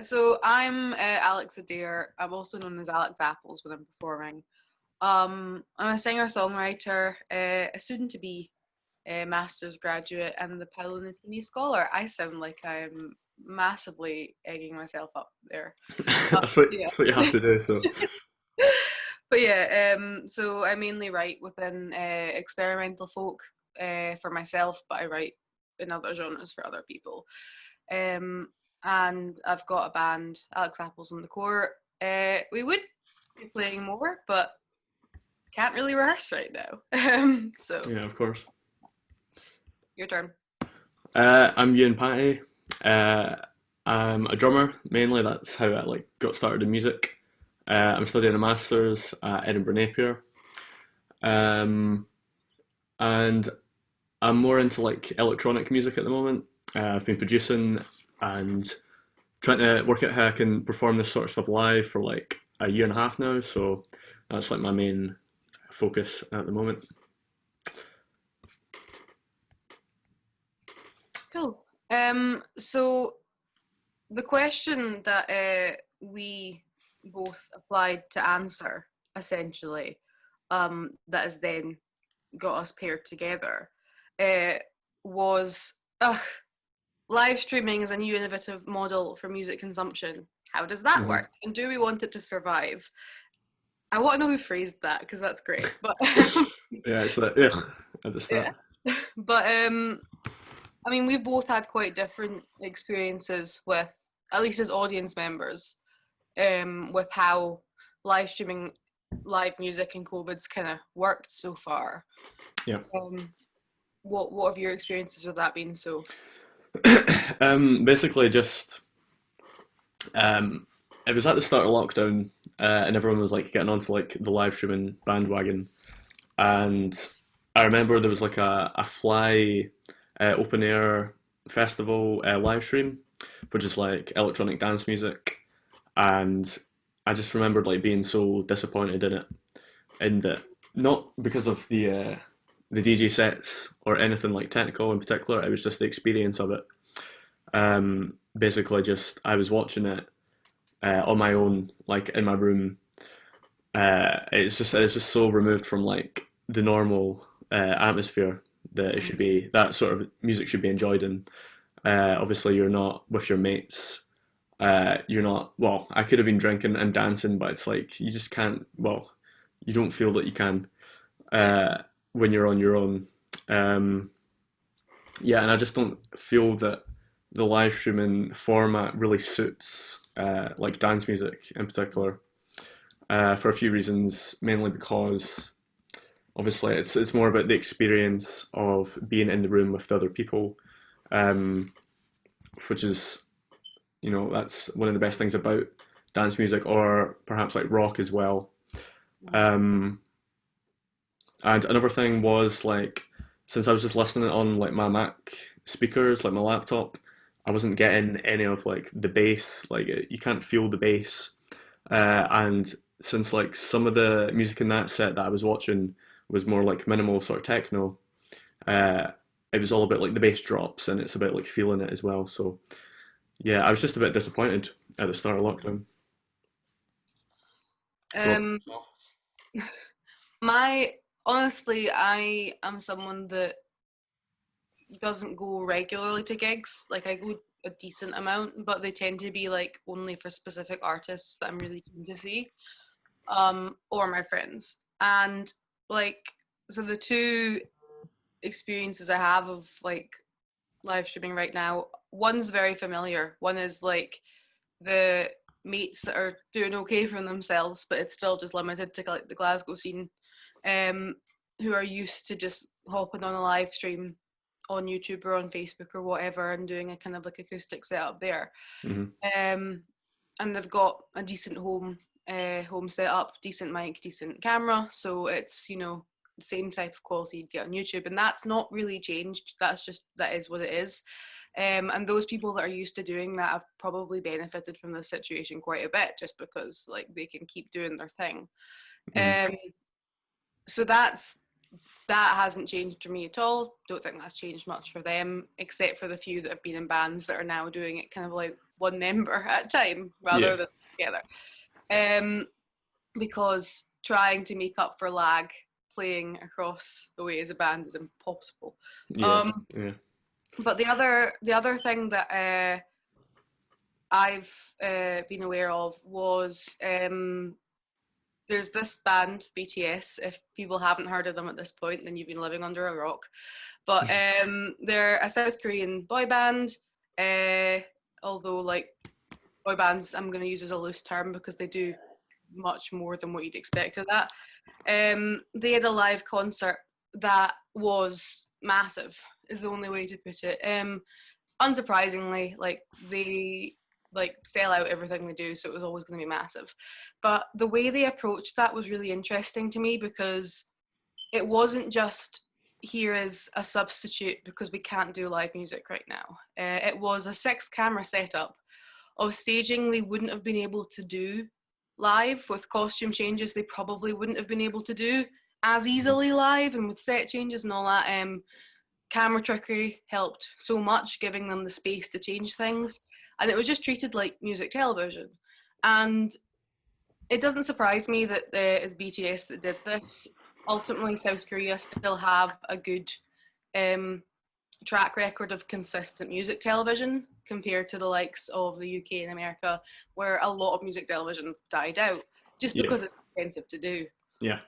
So I'm Alex Adair. I'm also known as Alex Apples when I'm performing. I'm a singer-songwriter, a student-to-be, a master's graduate, and the Paolo Nutini Scholar. I sound like I'm massively egging myself up there. Yeah. That's what you have to do. So But yeah, so I mainly write within experimental folk for myself, but I write in other genres for other people. Um, and I've got a band, Alex Apples in the Court. We would be playing more, but can't really rehearse right now. So yeah, of course. your turn. I'm Ewan Patty. Uh, I'm a drummer mainly. That's how I got started in music. I'm studying a masters at Edinburgh Napier, um, and I'm more into electronic music at the moment. I've been producing and trying to work out how I can perform this sort of stuff live for like a year and a half now. So that's like my main focus at the moment. Cool. So the question that we both applied to answer, essentially, that has then got us paired together, uh, was live streaming is a new innovative model for music consumption. How does that hmm work? And do we want it to survive? I want to know who phrased that because that's great. But Yeah, it's that ugh at the yeah, start. but I mean, we've both had quite different experiences with, at least as audience members, with how live streaming live music and COVID's kind of worked so far. Yeah. Um, what have your experiences with that been? So Basically, just um, it was at the start of lockdown, and everyone was like getting onto like the live streaming bandwagon. And I remember there was like a Fly open air festival live stream, which is like electronic dance music, and I just remembered like being so disappointed in it, in that not because of the DJ sets or anything like technical in particular. It was just the experience of it. Basically, just I was watching it on my own, like in my room. It's just so removed from like the normal atmosphere that it should be. That sort of music should be enjoyed in. Obviously, you're not with your mates. You're not. Well, I could have been drinking and dancing, but it's like you just can't. Well, you don't feel that you can yeah, when you're on your own. Um, yeah, and I just don't feel that the live streaming format really suits like dance music in particular for a few reasons. Mainly because obviously it's more about the experience of being in the room with other people, um, which is that's one of the best things about dance music or perhaps like rock as well. Um, and another thing was like since I was just listening on like my Mac speakers, like my laptop, I wasn't getting any of like the bass. Like you can't feel the bass. And since like some of the music in that set that I was watching was more like minimal sort of techno, uh, it was all about like the bass drops and it's about like feeling it as well. So yeah, I was just a bit disappointed at the start of lockdown. Well, um, my honestly, I am someone that doesn't go regularly to gigs. Like I go a decent amount, but they tend to be like only for specific artists that I'm really keen to see, or my friends. And like, so the two experiences I have of like live streaming right now, one's very familiar. One is like the mates that are doing okay for themselves, but it's still just limited to like the Glasgow scene, um, who are used to just hopping on a live stream on YouTube or on Facebook or whatever and doing a kind of like acoustic setup there. mm-hmm. Um, and they've got a decent home setup, decent mic, decent camera, so it's the same type of quality you'd get on YouTube, and that's not really changed. That is what it is. And those people that are used to doing that have probably benefited from this situation quite a bit, just because like they can keep doing their thing. Mm-hmm. Um, so that's that hasn't changed for me at all. Don't think that's changed much for them, except for the few that have been in bands that are now doing it kind of like one member at a time rather than together. Because trying to make up for lag playing across the way as a band is impossible. But the other thing that I've been aware of was there's this band, BTS. If people haven't heard of them at this point, then you've been living under a rock. But they're a South Korean boy band. Although, like, boy bands, I'm going to use as a loose term because they do much more than what you'd expect of that. They had a live concert that was massive, is the only way to put it. Unsurprisingly, like, they sell out everything they do, so it was always going to be massive. But the way they approached that was really interesting to me, because it wasn't just here as a substitute because we can't do live music right now. It was a 6-camera setup of staging they wouldn't have been able to do live, with costume changes they probably wouldn't have been able to do as easily live, and with set changes and all that. Camera trickery helped so much, giving them the space to change things. And it was just treated like music television. And it doesn't surprise me that it's BTS that did this. Ultimately, South Korea still have a good track record of consistent music television compared to the likes of the UK and America, where a lot of music televisions died out just because it's expensive to do. Yeah.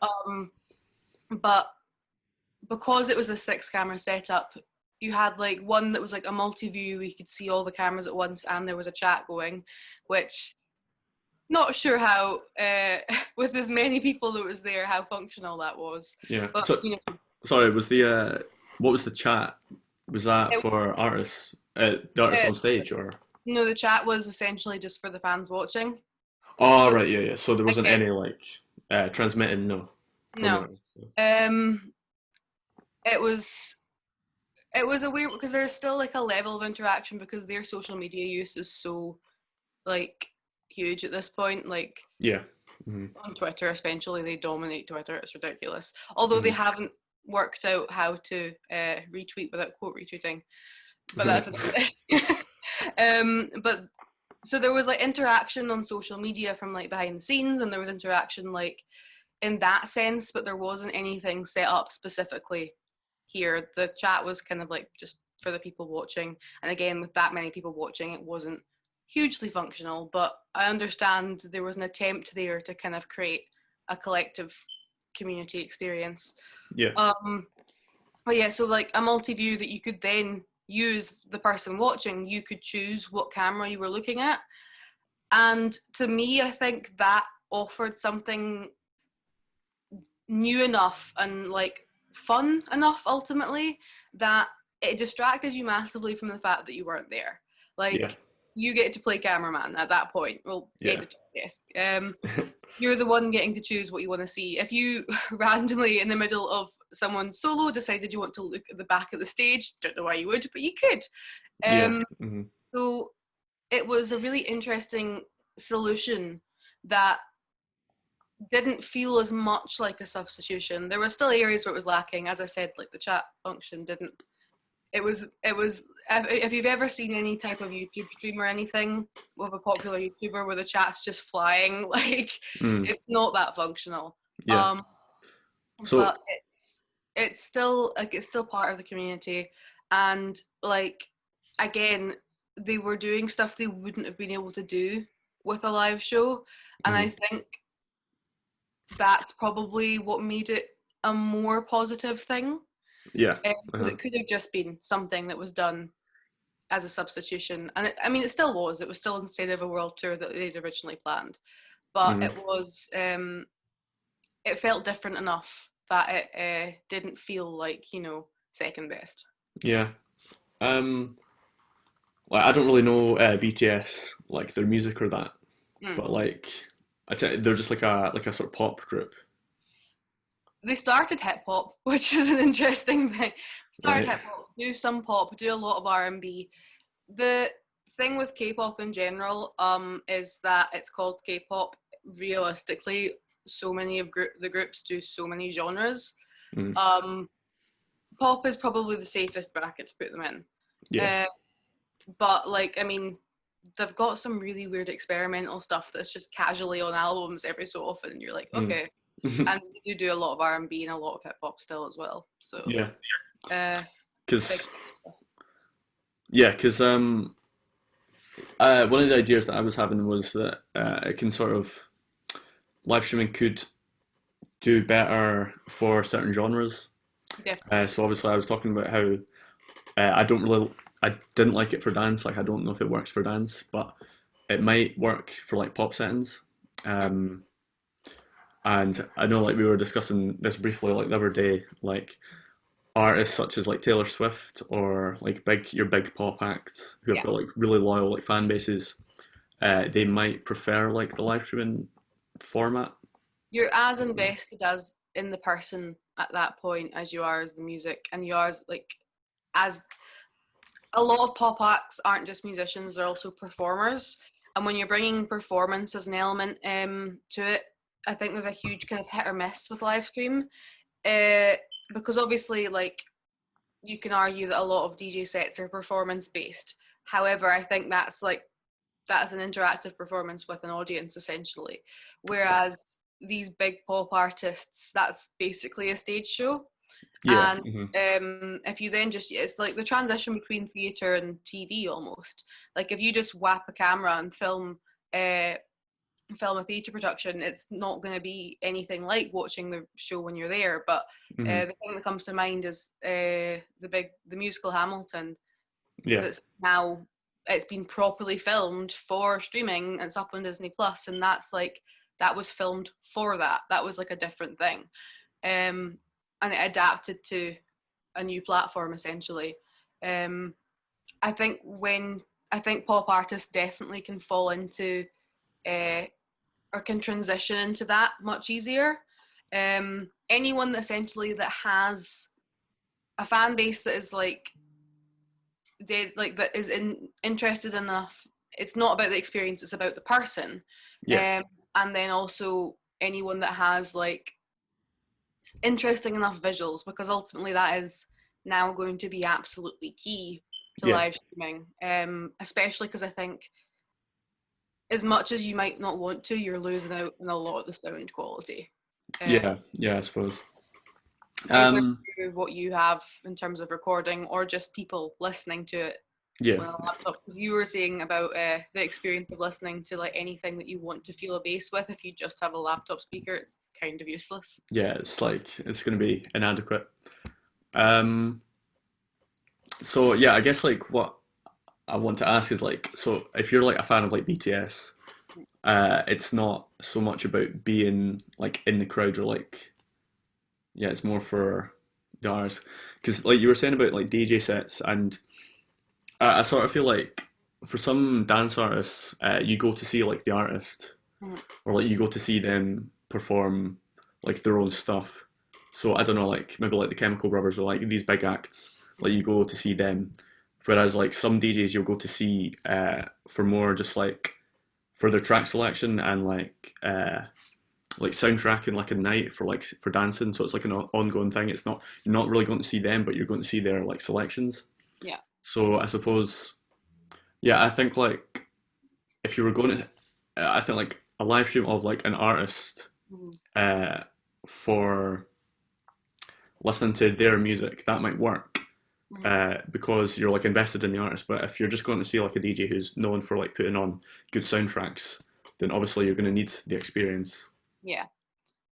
But because it was a 6-camera setup, you had like one that was like a multi-view, we could see all the cameras at once, and there was a chat going, which not sure how with as many people that was there how functional that was. Yeah. But, so, sorry, was the what was the chat? Was that for artists? The artists on stage, or? No, the chat was essentially just for the fans watching. Oh, right, yeah. So there wasn't any like transmitting, no. No. It was a weird, because there's still like a level of interaction because their social media use is so like huge at this point. Like, on Twitter especially, they dominate Twitter. It's ridiculous. Although they haven't worked out how to retweet without quote retweeting, but that's but so there was like interaction on social media from like behind the scenes, and there was interaction like in that sense, but there wasn't anything set up specifically here. The chat was kind of like just for the people watching, and again, with that many people watching, it wasn't hugely functional, but I understand there was an attempt there to kind of create a collective community experience. But yeah, so like a multi-view that you could then use the person watching, you could choose what camera you were looking at. And to me, I think that offered something new enough and like fun enough ultimately that it distracted you massively from the fact that you weren't there. Like, you get to play cameraman at that point. Well, editor, yes. You're the one getting to choose what you want to see. If you randomly in the middle of someone's solo decided you want to look at the back of the stage, don't know why you would, but you could. So it was a really interesting solution that didn't feel as much like a substitution. There were still areas where it was lacking. As I said, like the chat function didn't. It was. If you've ever seen any type of YouTube stream or anything with a popular YouTuber where the chat's just flying, like it's not that functional. So, but it's still like it's still part of the community, and like again, they were doing stuff they wouldn't have been able to do with a live show, and I think that's probably what made it a more positive thing. Because it could have just been something that was done as a substitution, and it still was. It was still instead of a world tour that they'd originally planned, but it was. It felt different enough that it didn't feel like second best. Yeah. Like I don't really know BTS, like their music or that, but like they're just like a sort of pop group. They started hip hop, which is an interesting thing. Started hip hop, do some pop, do a lot of R&B. The thing with K-pop in general is that it's called K-pop. Realistically, so many of the groups do so many genres. Mm. Pop is probably the safest bracket to put them in. Yeah. But like, I mean, they've got some really weird experimental stuff that's just casually on albums every so often, and you're like, Mm. okay. And you do a lot of R&B and a lot of hip hop still as well. So, Yeah. big. Because one of the ideas that I was having was that it can sort of live streaming could do better for certain genres. Yeah. So obviously, I was talking about how I didn't like it for dance. Like, I don't know if it works for dance, but it might work for like pop settings. Um, and I know, like, we were discussing this briefly like the other day, like artists such as like Taylor Swift or like your big pop acts who have Yeah. got like really loyal like fan bases. They might prefer like the live streaming format. You're as invested as in the person at that point as you are as the music, and you are as a lot of pop acts aren't just musicians; they're also performers. And when you're bringing performance as an element to it, I think there's a huge kind of hit or miss with live stream, because obviously, like, you can argue that a lot of DJ sets are performance based. However, I think that's an interactive performance with an audience essentially, whereas these big pop artists, that's basically a stage show. Yeah. And if you then it's like the transition between theatre and TV almost. Like if you just whap a camera and film a theatre production, it's not going to be anything like watching the show when you're there. But Hmm. the thing that comes to mind is the musical Hamilton. Yeah. That's now it's been properly filmed for streaming, and it's up on Disney Plus, and that was filmed for that. That was like a different thing, and it adapted to a new platform essentially. Um, I think pop artists definitely can fall into or can transition into that much easier. Anyone that essentially that has a fan base that is like that is interested enough. It's not about the experience; it's about the person. Yeah. And then also anyone that has like interesting enough visuals, because ultimately that is now going to be absolutely key to Yeah. live streaming. Especially because I think as much as you might not want to, you're losing out on a lot of the sound quality. Yeah. Yeah. I suppose. Either Um. through what you have in terms of recording or just people listening to it Yeah. on a laptop. Because you were saying about the experience of listening to like anything that you want to feel a bass with, if you just have a laptop speaker, it's kind of useless. Yeah. It's like it's going to be inadequate. Um. So yeah, I guess like what I want to ask is like, so if you're like a fan of like BTS, it's not so much about being like in the crowd or like, yeah, it's more for the artists. Because like you were saying about like DJ sets, and I sort of feel like for some dance artists, you go to see like the artist, Mhm. or like you go to see them perform like their own stuff. So I don't know, like maybe like the Chemical Brothers or like these big acts, like you go to see them. Whereas like some DJs you'll go to see for more just for their track selection and like soundtracking like a night for dancing. So it's like an ongoing thing. It's not You're not really going to see them, but you're going to see their like selections. Yeah. So I suppose, yeah, I think like if you were going to, I think like a live stream of like an artist Mhm. for listening to their music, that might work Mhm. because you're like invested in the artist. But if you're just going to see like a DJ who's known for like putting on good soundtracks, then obviously you're going to need the experience. Yeah.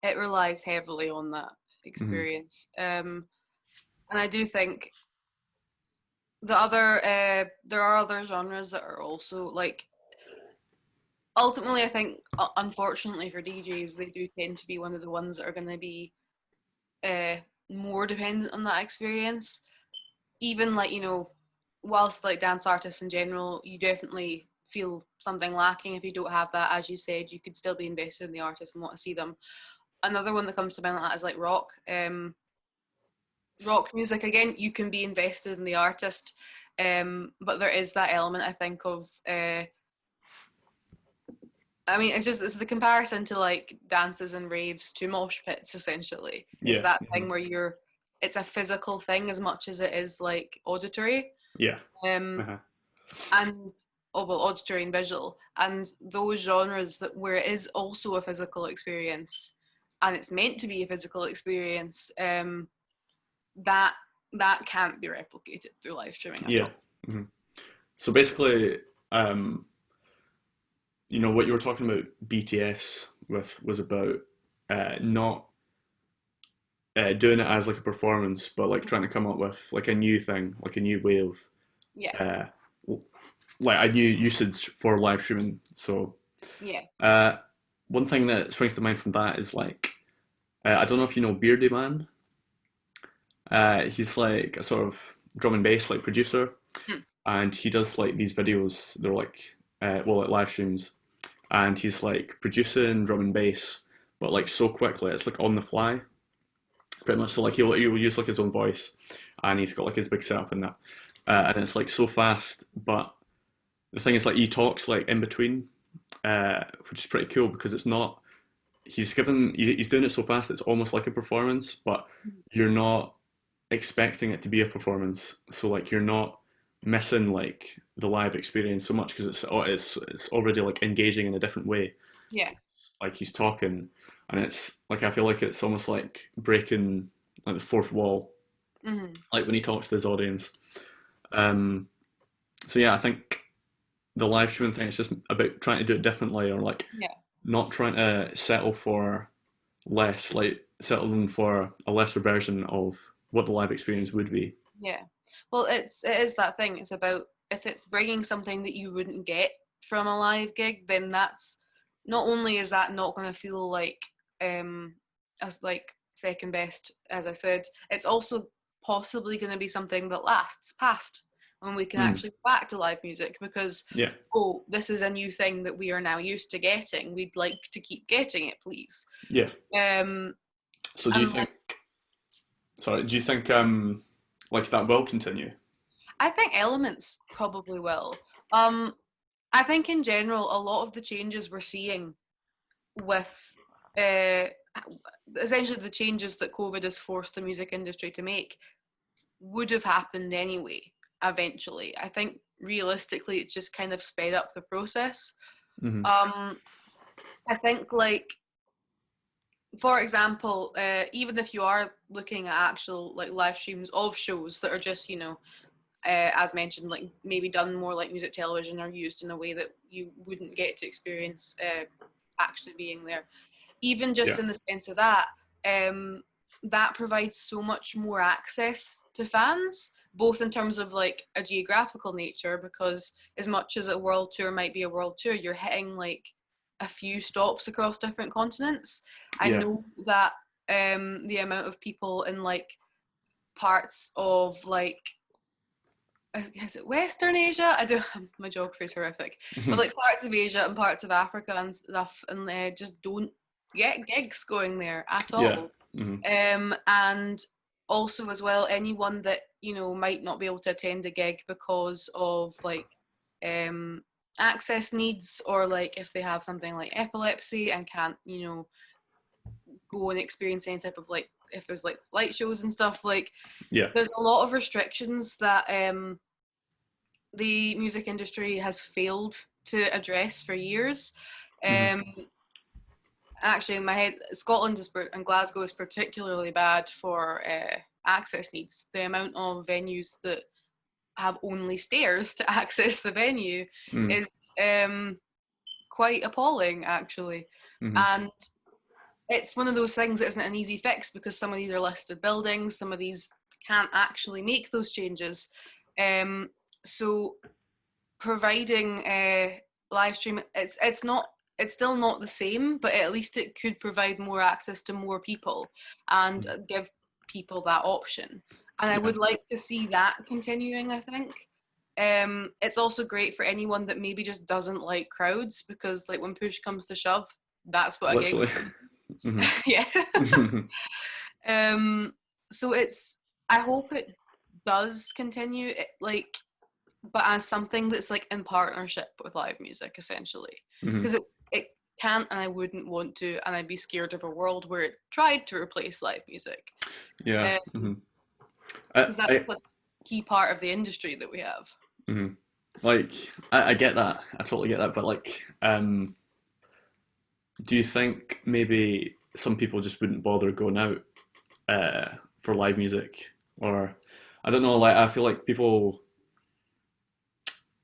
It relies heavily on that Hmm. experience. And I do think there are other genres that are also like ultimately I think unfortunately for DJs they do tend to be one of the ones that are going to be uh, more dependent on that experience. Even like whilst like dance artists in general, you definitely feel something lacking if you don't have that. As you said, you could still be invested in the artist and want to see them. Another one that comes to mind like that is like rock. Rock music again, you can be invested in the artist, but there is that element I think of I mean, it's the comparison to like dances and raves to mosh pits. Essentially, it's Yeah. that thing where it's a physical thing as much as it is like auditory. Yeah. Um, Uh-huh. and auditory and visual, and those genres where it is also a physical experience, and it's meant to be a physical experience. That can't be replicated through live streaming at Yeah. all. So basically, what you were talking about BTS with was about not doing it as like a performance, but like trying to come up with like a new thing, like a new way of Yeah, uh, like a new usage for live streaming. So yeah. uh, one thing that springs to mind from that is like I don't know if you know Beardy Man. He's like a sort of drum and bass like producer, Hmm. and he does like these videos. They're like like live streams, and he's like producing drum and bass, but like so quickly, it's like on the fly, pretty much. So like he'll use like his own voice, and he's got like his big setup and that, and it's like so fast. But the thing is, like he talks like in between, which is pretty cool because it's not. He's doing it so fast it's almost like a performance, but you're not expecting it to be a performance. So like you're not missing like the live experience so much because it's already like engaging in a different way. Yeah. Like he's talking, and it's like I feel like it's almost like breaking like the fourth wall, Mm-hmm. like when he talks to his audience. Um, so yeah, I think the live streaming thing is just about trying to do it differently, or like Yeah. not trying to settle for less, like settling for a lesser version of what the live experience would be. Yeah. Well, it is that thing. It's about, if it's bringing something that you wouldn't get from a live gig, then that's, not only is that not going to feel like as like second best, as I said, it's also possibly going to be something that lasts past when we can Mm, actually go back to live music, because yeah, oh, this is a new thing that we are now used to getting. We'd like to keep getting it, please. yeah. Um, So do you and think? Sorry, do you think like that will continue? I think elements probably will. Um, I think in general, a lot of the changes we're seeing with uh, essentially the changes that COVID has forced the music industry to make would have happened anyway, eventually. I think realistically, it's just kind of sped up the process. Hmm. Um, I think, like, for example, even if you are looking at actual like live streams of shows that are just, as mentioned, like maybe done more like music television, or used in a way that you wouldn't get to experience actually being there. Even just Yeah. in the sense of that, that provides so much more access to fans, both in terms of like a geographical nature, because as much as a world tour might be a world tour, you're hitting like a few stops across different continents. I Yeah. know that the amount of people in like parts of like, is it Western Asia? I don't. My geography is horrific, but like parts of Asia and parts of Africa and stuff, and just don't get gigs going there at Yeah. all. Hmm. And also as well, anyone that might not be able to attend a gig because of like access needs, or like if they have something like epilepsy and can't go and experience any type of like, if there's like light shows and stuff, like Yeah. there's a lot of restrictions that the music industry has failed to address for years. Hmm. Um, Actually, in my head, Scotland and Glasgow is particularly bad for access needs. The amount of venues that have only stairs to access the venue Hmm. is quite appalling, actually. Hmm. And it's one of those things that isn't an easy fix, because some of these are listed buildings, some of these can't actually make those changes. So providing a live stream, it's still not the same, but at least it could provide more access to more people and give people that option. And I Yeah. would like to see that continuing, I think. It's also great for anyone that maybe just doesn't like crowds, because like when push comes to shove, that's what a gig's Literally. Hmm. yeah. um so I hope it does continue, like, but as something that's like in partnership with live music, essentially, Hmm. because it can't and I wouldn't want to, and I'd be scared of a world where it tried to replace live music. Yeah. Um, I, 'Cause that's I like a key part of the industry that we have. mhm. Like I get that. I totally get that. But like, do you think maybe some people just wouldn't bother going out for live music, or I don't know. Like I feel like people.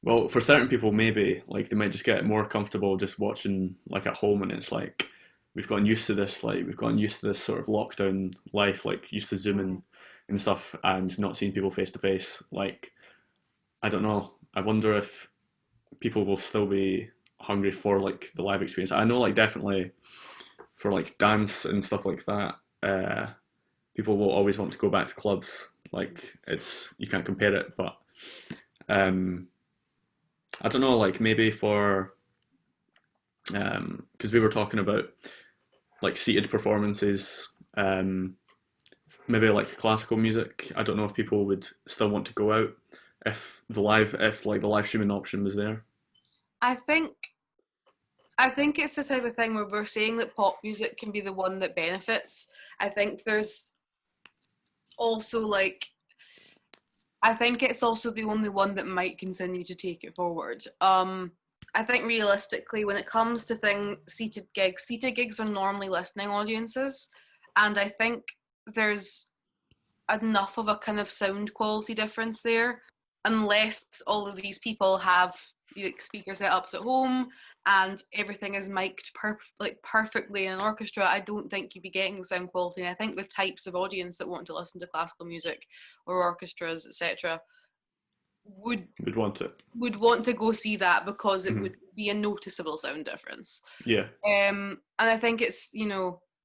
Well, for certain people, maybe like they might just get more comfortable just watching like at home, and it's like we've gotten used to this. Like we've gotten used to this sort of lockdown life, like used to Mm. zooming and stuff, and not seeing people face to face. Like I don't know. I wonder if people will still be hungry for like the live experience. I know like definitely for like dance and stuff like that, people will always want to go back to clubs. Like it's you can't compare it, but um, I don't know. Like maybe for because we were talking about like seated performances, maybe like classical music. I don't know if people would still want to go out if like the live streaming option was there. I think I think it's the type of thing where we're saying that pop music can be the one that benefits. I think there's also like I think it's also the only one that might continue to take it forward. I think realistically, when it comes to seated gigs are normally listening audiences, and I think there's enough of a kind of sound quality difference there, unless all of these people have like speaker setups at home and everything is mic'd perfectly in an orchestra. I don't think you'd be getting sound quality, and I think the types of audience that want to listen to classical music or orchestras, etc., would Would want it. would want to go see that because it Hmm. would be a noticeable sound difference. Yeah. And I think it's,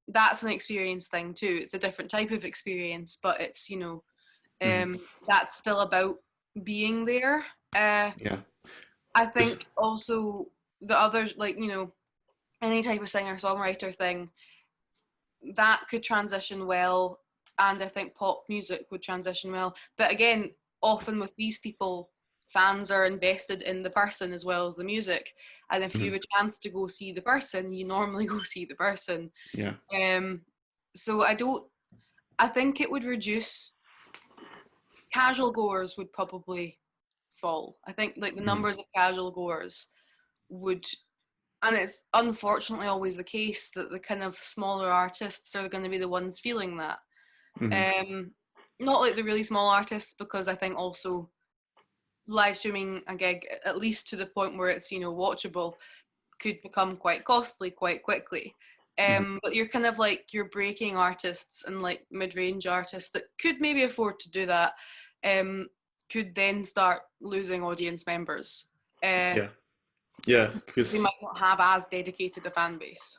that's an experience thing too. It's a different type of experience, but it's, Hmm. that's still about being there. Yeah. I 'Cause- think also the others, like, any type of singer songwriter thing, that could transition well. And I think pop music would transition well. But again, often with these people, fans are invested in the person as well as the music. And if you mhm. have a chance to go see the person, you normally go see the person. Yeah. Um, so I think it would reduce, casual goers would probably fall. I think like the Hmm. numbers of casual goers would, and it's unfortunately always the case that the kind of smaller artists are going to be the ones feeling that. Hmm. Um, Not like the really small artists, because I think also live streaming a gig, at least to the point where it's watchable, could become quite costly quite quickly. Hmm. But you're kind of like your breaking artists and like mid-range artists that could maybe afford to do that, um, could then start losing audience members. Uh, Yeah. Yeah. they Because might not have as dedicated a fan base.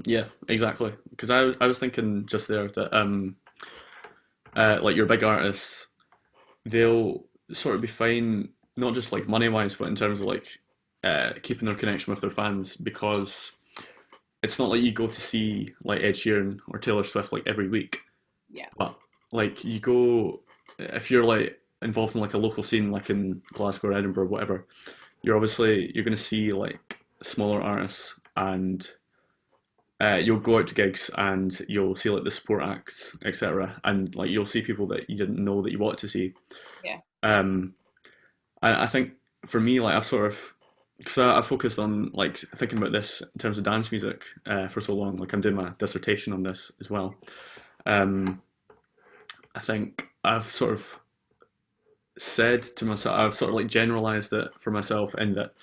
yeah, exactly. Because I was thinking just there that like your big artists, they'll sort of be fine, not just like money wise, but in terms of like keeping their connection with their fans, because it's not like you go to see like Ed Sheeran or Taylor Swift like every week, Yeah. but like you go if you're like involved in like a local scene like in Glasgow or Edinburgh, whatever, you're going to see like smaller artists, and you'll go out to gigs and you'll see like the support acts, etc., and like you'll see people that you didn't know that you wanted to see. Yeah. Um, I think for me, like I've sort of because I focused on like thinking about this in terms of dance music for so long. Like I'm doing my dissertation on this as well. Um, I think I've sort of said to myself, I've sort of like generalized it for myself in that,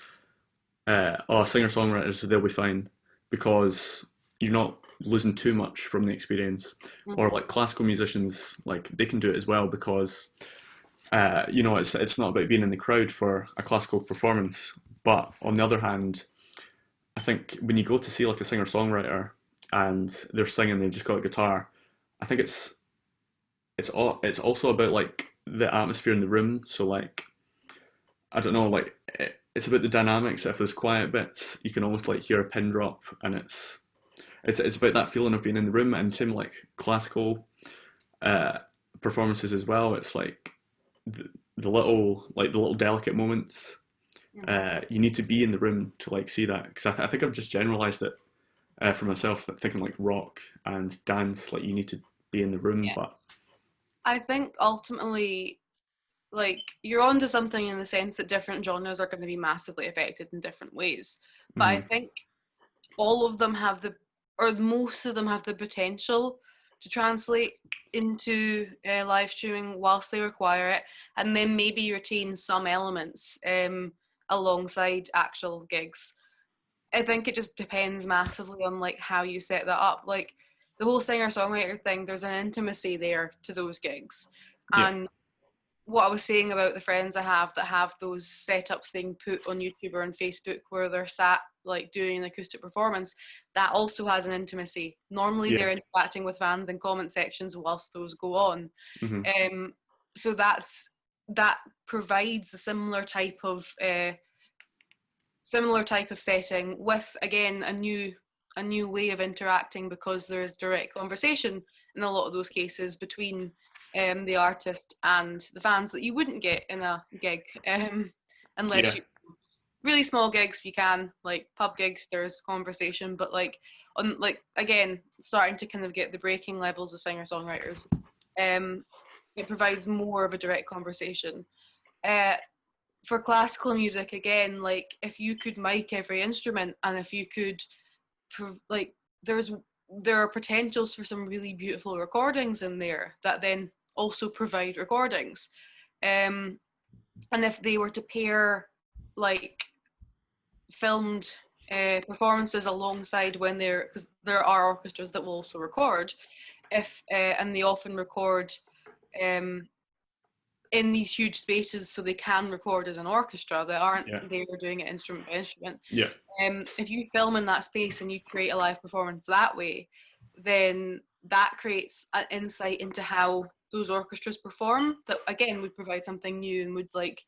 oh, singer songwriters, they'll be fine because you're not losing too much from the experience. Or Mm-hmm. like classical musicians, like they can do it as well because, it's not about being in the crowd for a classical performance. But on the other hand, I think when you go to see like a singer songwriter and they're singing, they've just got a guitar. I think it's also about like the atmosphere in the room. So like I don't know, like it's about the dynamics. If there's quiet bits, you can almost like hear a pin drop, and it's about that feeling of being in the room. And same like classical uh, performances as well. It's like the little delicate moments. Mhm. You need to be in the room to like see that, because I think I've just generalized it for myself, that thinking like rock and dance, like you need to be in the room, Yeah. but I think ultimately, like, you're onto something in the sense that different genres are going to be massively affected in different ways. But I mhm, think all of them have the, or most of them have the potential to translate into live streaming whilst they require it, and then maybe retain some elements alongside actual gigs. I think it just depends massively on like how you set that up. Like the whole singer songwriter thing, there's an intimacy there to those gigs, yeah, and what I was saying about the friends I have that have those setups being put on YouTube or on Facebook where they're sat like doing an acoustic performance, that also has an intimacy. Normally yeah, they're interacting with fans in comment sections whilst those go on. hmm Um, so that provides a similar type of setting with again a new way of interacting because there's direct conversation in a lot of those cases between the artist and the fans that you wouldn't get in a gig unless yeah, you really small gigs you can like pub gigs there's conversation but like on like again starting to kind of get the breaking levels of singer songwriters um it provides more of a direct conversation uh for classical music again like if you could mic every instrument and if you could like there's there are potentials for some really beautiful recordings in there that then also provide recordings um and if they were to pair like filmed performances alongside when they're because there are orchestras that will also record if and they often record um in these huge spaces so they can record as an orchestra that aren't yeah, there doing it instrument by instrument. yeah, If you film in that space and you create a live performance that way, then that creates an insight into how those orchestras perform that again would provide something new and would like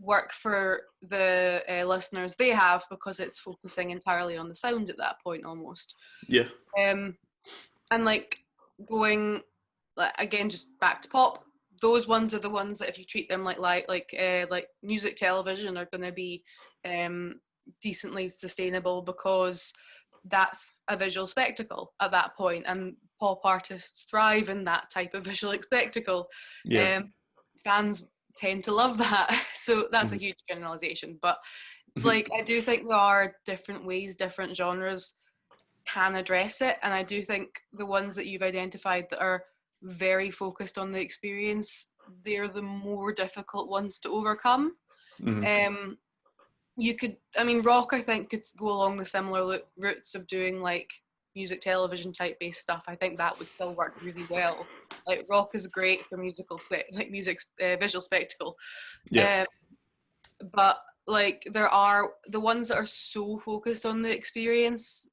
work for the listeners they have because it's focusing entirely on the sound at that point almost. yeah, Um, and like going like again just back to pop those ones are the ones that if you treat them like music television are going to be decently sustainable because that's a visual spectacle at that point and pop artists thrive in that type of visual spectacle. yeah, um, Fans tend to love that so that's a mhm, huge generalization but like I do think there are different ways different genres can address it. And I do think the ones that you've identified that are very focused on the experience, they're the more difficult ones to overcome. mhm, Um, you could, I mean, rock, I think, could go along the similar routes of doing like music television type based stuff. I think that would still work really well. Like rock is great for like music visual spectacle. yeah, Um, but like there are the ones that are so focused on the experience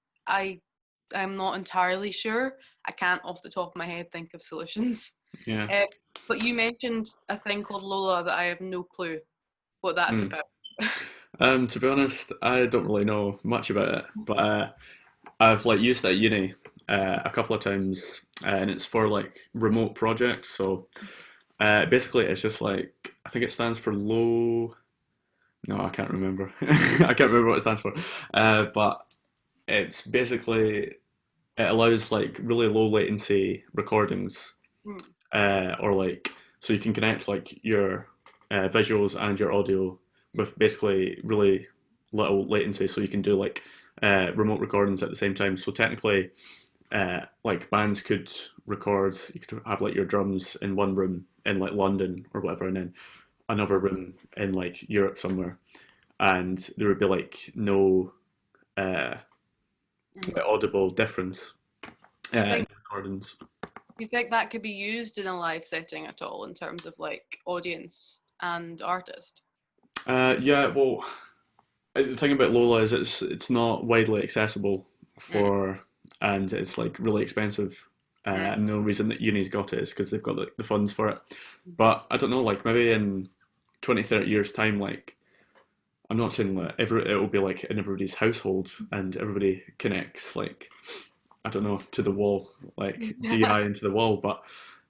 I'm not entirely sure. I can't off the top of my head think of solutions. yeah. uh, but you mentioned a thing called Lola that I have no clue what that's Mm. about. To be honest, I don't really know much about it, but I've like used it at uni a couple of times, and it's for like remote projects. So basically, it's just like I think it stands for low. No, I can't remember. I can't remember what it stands for. But it's basically it allows like really low latency recordings, Hmm. or like so you can connect like your visuals and your audio with basically really little latency, so you can do like remote recordings at the same time. So technically, like bands could record, you could have like your drums in one room in like London or whatever, and then another room in like Europe somewhere, and there would be like no uh, Hmm. like audible difference Do you in think recordings. that could be used in a live setting at all in terms of like audience and artist? Yeah, well, the thing about Lola is it's not widely accessible Mm, for, and it's like really expensive. mm, No reason that uni's got it is because they've got the funds for it. But I don't know, like maybe in 20, 30 years' time, like I'm not saying that it will be like in everybody's household and everybody connects like I don't know to the wall, like DI into the wall, but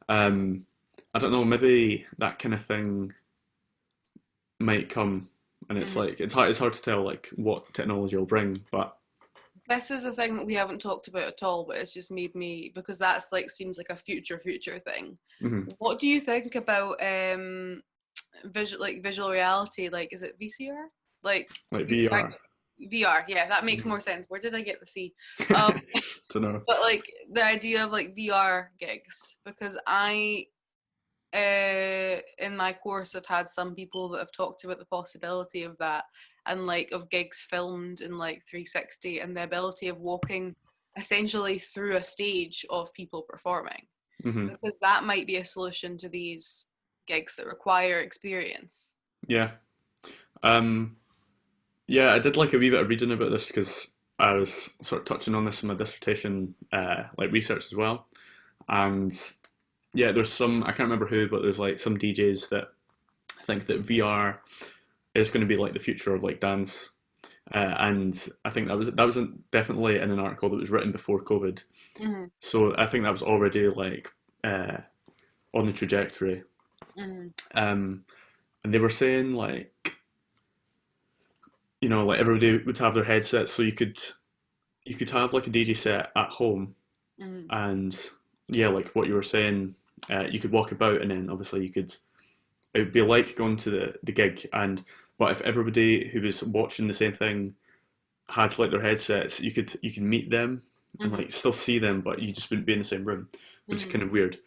um, I don't know, maybe that kind of thing might come and it's Mhm. like it's hard to tell like what technology will bring, but This is a thing that we haven't talked about at all, but it's just made me, because that's like seems like a future thing. mhm, What do you think about visual reality? Like, is it VCR? Like like these VR. VR? Yeah, that makes Mhm. more sense. Where did I get the C? Um, Don't know. but like the idea of like VR gigs, because I in my course have had some people that have talked about the possibility of that, and like of gigs filmed in like 360, and the ability of walking essentially through a stage of people performing, Hmm. because that might be a solution to these gigs that require experience. Yeah. Um, yeah, I did like a wee bit of reading about this because I was sort of touching on this in my dissertation, like research as well. And yeah, there's some I can't remember who, but there's like some DJs that think that VR is going to be like the future of like dance. And I think that was definitely in an article that was written before COVID. Mm-hmm. So I think that was already like uh, on the trajectory. Mm-hmm. Um, and they were saying like like everybody would have their headsets, so you could have like a DJ set at home, Mm-hmm. and yeah, like what you were saying, you could walk about, and then obviously it would be like going to the gig, and but if everybody who was watching the same thing had like their headsets, you can meet them and Mm-hmm. like still see them, but you just wouldn't be in the same room, which is Mm-hmm. kind of weird.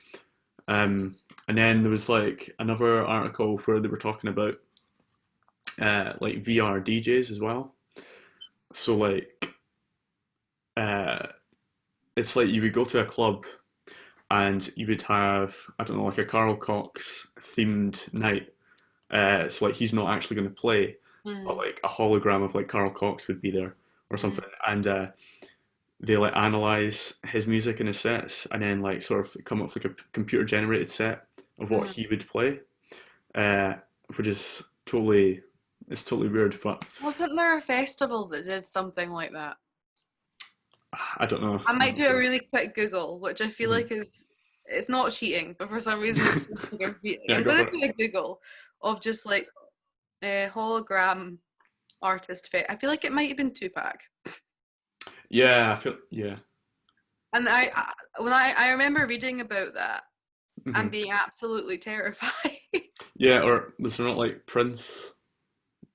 And then there was like another article where they were talking about like VR DJs as well. So like uh, it's like you would go to a club and you would have, I don't know, like a Carl Cox themed night. So like he's not actually going to play, but Mm-hmm. like a hologram of like Carl Cox would be there or something, and they like analyze his music and his sets, and then like sort of come up with like a computer generated set of what Mm-hmm. he would play, uh, which is totally it's totally weird, but Wasn't there a festival that did something like that? I don't know. I I'm might not do a sure. really quick Google, which I feel Mhm. like is, it's not cheating, but for some reason it feels like I'm cheating. Yeah, I'm go gonna for it. do a Google of just like a hologram artist fit. I feel like it might have been Tupac, Yeah, I feel yeah. and I remember reading about that and Hmm. being absolutely terrified. Yeah, or was there not like Prince?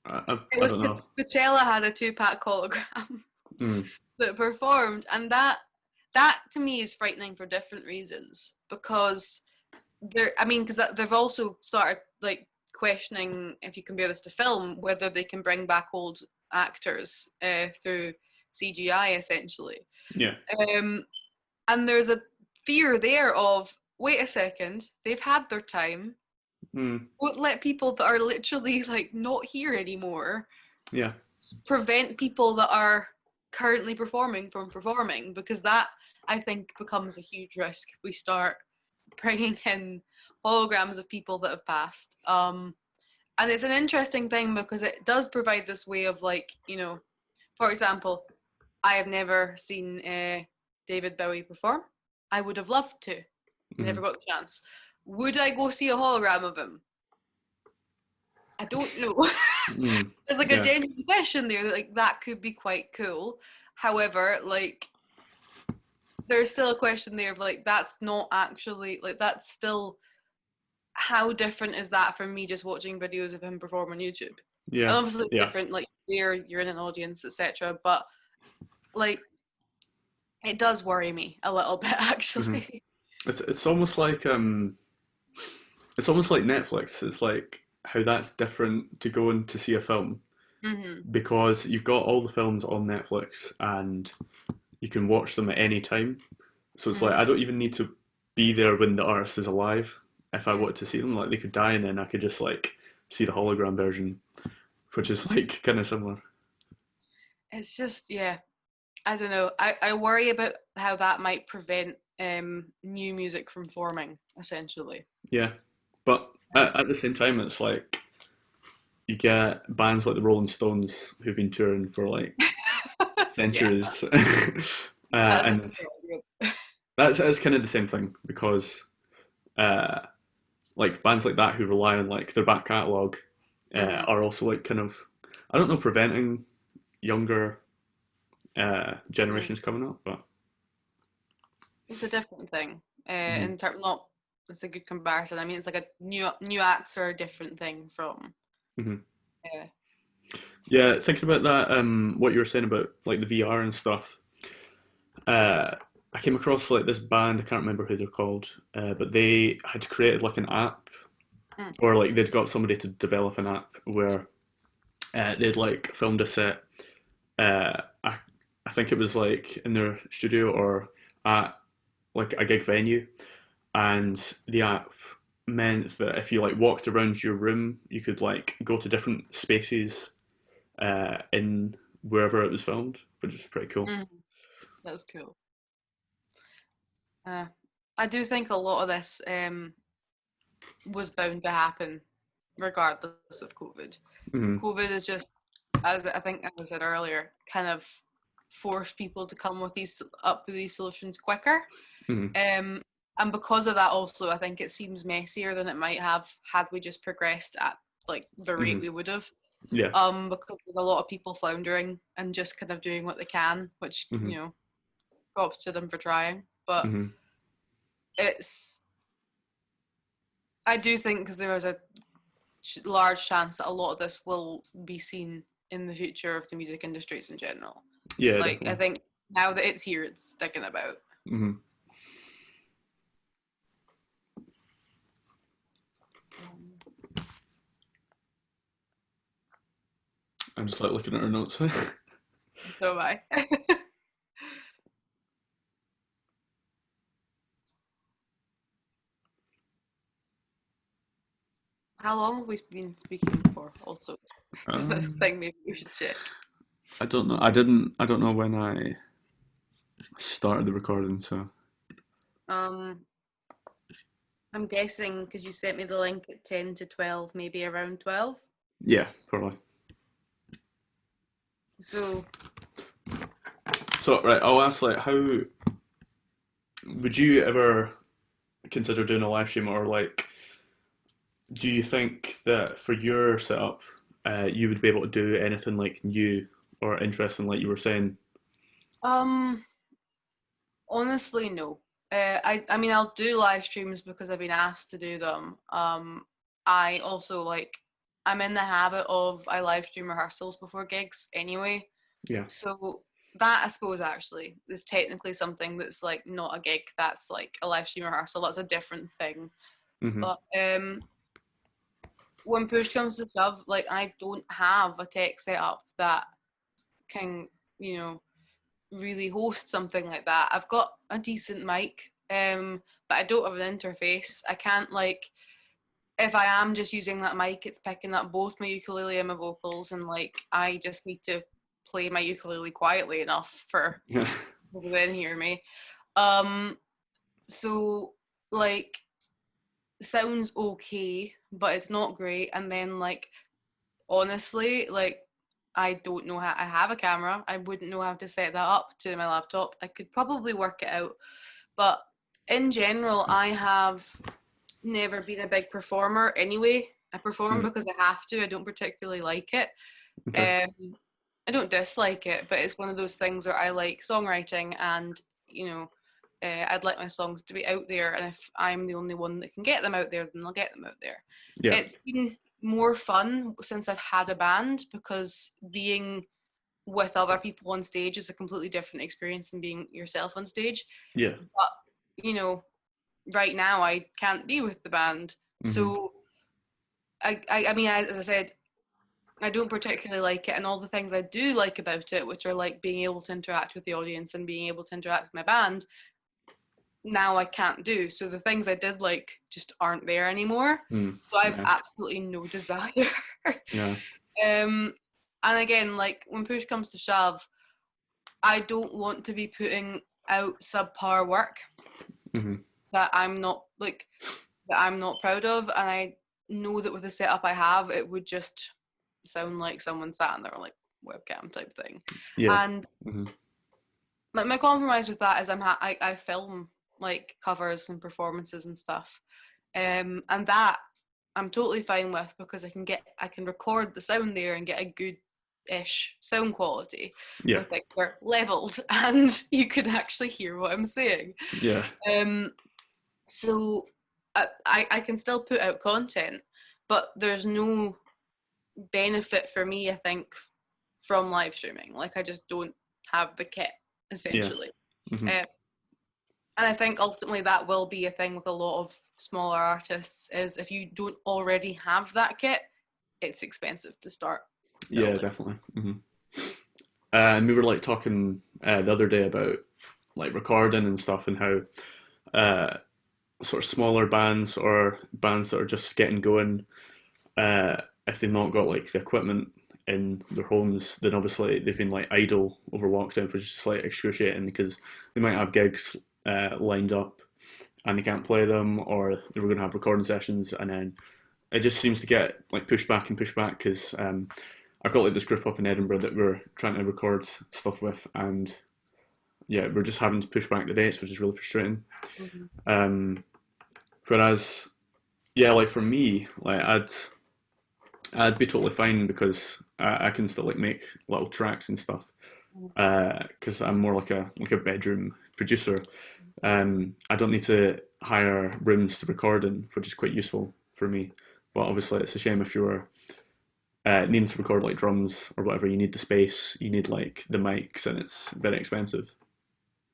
It I was don't know. Coachella had a Tupac hologram Mm, that performed, and that to me is frightening for different reasons, because I mean, because they've also started like questioning, if you compare this to film, whether they can bring back old actors through CGI essentially. yeah. Um, and there's a fear there of, wait a second, they've had their time. Mm, Won't let people that are literally like not here anymore yeah. prevent people that are currently performing from performing, because that, I think, becomes a huge risk if we start bringing in holograms of people that have passed. And it's an interesting thing because it does provide this way of like, for example, I have never seen David Bowie perform. I would have loved to, never Mm, got the chance. Would I go see a hologram of him? I don't know. mm, There's like a yeah. genuine question there that like that could be quite cool. However, like there's still a question there of like, that's not actually like, that's still, how different is that from me just watching videos of him perform on YouTube? And Yeah. obviously it's Yeah. different, like there you're in an audience, etc. But like it does worry me a little bit Hmm. actually. It's almost like Netflix. It's like how that's different to going to see a film Hmm. because you've got all the films on Netflix and you can watch them at any time. So it's like Hmm. I don't even need to be there when the artist is alive if I Hmm. want to see them. Like they could die and then I could just like see the hologram version, which is like kind of similar. It's just, yeah, I don't know. I worry about how that might prevent new music from forming, essentially. Yeah, but at the same time, it's like you get bands like the Rolling Stones who've been touring for like Yeah, centuries, that's a and that's kind of the same thing because uh, like bands like that who rely on like their back catalog hmm. are also like kind of I don't know preventing younger Mm. generations coming up, but It's a different thing. mhm, In term, not it's a good comparison. I mean, it's like a new acts are a different thing from. mhm. Uh, Yeah, thinking about that, what you were saying about like the VR and stuff. I came across like this band. I can't remember who they're called, but they had created like an app, mm, or like they'd got somebody to develop an app where they'd like filmed a set. I think it was like in their studio or at like a gig venue, and the app meant that if you like walked around your room, you could like go to different spaces in wherever it was filmed, which is pretty cool. mm, that's cool. Uh, I do think a lot of this was bound to happen regardless of COVID. Hmm. COVID is just, as I think as I said earlier, kind of forced people to come with these solutions quicker. Hmm. Um, and because of that, also, I think it seems messier than it might have had we just progressed at like the rate Hmm. we would have. Yeah. Because there's a lot of people floundering and just kind of doing what they can, which Hmm. props to them for trying. But Hmm. it's, I do think there is a large chance that a lot of this will be seen in the future of the music industries in general. Yeah, Like, I definitely. think now that it's here, it's sticking about. Hmm. Um, I'm just like looking at our notes. so am I. How long have we been speaking for? Also, is that a um, thing maybe we should check? I don't know. I didn't. I don't know when I started the recording. So Um, I'm guessing because you sent me the link at 10 to 12, maybe around 12. yeah, probably. So, So right, I'll ask like, how would you ever consider doing a live stream, or like, do you think that for your setup, you would be able to do anything like new or interesting, like you were saying? um, honestly, no. I mean, I'll do live streams because I've been asked to do them. I also like, I'm in the habit of I live stream rehearsals before gigs anyway. Yeah. So that I suppose actually is technically something that's like not a gig. That's like a live stream rehearsal. That's a different thing. Hmm. But when push comes to shove, like I don't have a tech setup that can, you know, really host something like that. I've got a decent mic, but I don't have an interface. I can't like if I am just using that mic, it's picking up both my ukulele and my vocals, and like I just need to play my ukulele quietly enough for Yeah. people to then hear me. Um, so like sounds okay, but it's not great. And then like honestly, like I don't know how I have a camera. I wouldn't know how to set that up to my laptop. I could probably work it out, but in general, I have never been a big performer anyway. I perform Mm. because I have to. I don't particularly like it. Okay. Um, I don't dislike it, but it's one of those things where I like songwriting and, I'd like my songs to be out there. And if I'm the only one that can get them out there, then I'll get them out there. Yeah. It's been more fun since I've had a band because being with other people on stage is a completely different experience than being yourself on stage. Yeah. But, you know, right now I can't be with the band. Hmm. So I mean, as I said, I don't particularly like it, and all the things I do like about it, which are like being able to interact with the audience and being able to interact with my band, now I can't do. So the things I did like just aren't there anymore. Mm. So I have Yeah. absolutely no desire. Yeah. um, and again, like when push comes to shove, I don't want to be putting out subpar work Hmm. that I'm not proud of, and I know that with the setup I have, it would just sound like someone sat in their like webcam type thing. Yeah. And Hmm. like my compromise with that is I film like covers and performances and stuff, and that I'm totally fine with because I can record the sound there and get a good ish sound quality Yeah. where things were leveled and you could actually hear what I'm saying. Yeah. So I can still put out content, but there's no benefit for me, I think, from live streaming. Like, I just don't have the kit, Yeah. essentially. Hmm. And I think ultimately that will be a thing with a lot of smaller artists, is if you don't already have that kit, it's expensive to start Yeah, building. definitely. And we were like talking the other day about like recording and stuff, and how sort of smaller bands or bands that are just getting going, if they've not got like the equipment in their homes, then obviously they've been like idle over lockdown, which is just like excruciating, because they might have gigs lined up and they can't play them, or they were going to have recording sessions, and then it just seems to get like pushed back and pushed back, because I've got like this group up in Edinburgh that we're trying to record stuff with, and yeah, we're just having to push back the dates, which is really frustrating. Mm-hmm. Whereas, yeah, like for me, like I'd be totally fine, because I can still like make little tracks and stuff, because I'm more like a bedroom producer. I don't need to hire rooms to record in, which is quite useful for me. But obviously, it's a shame if you're needing to record like drums or whatever. You need the space, you need like the mics, and it's very expensive.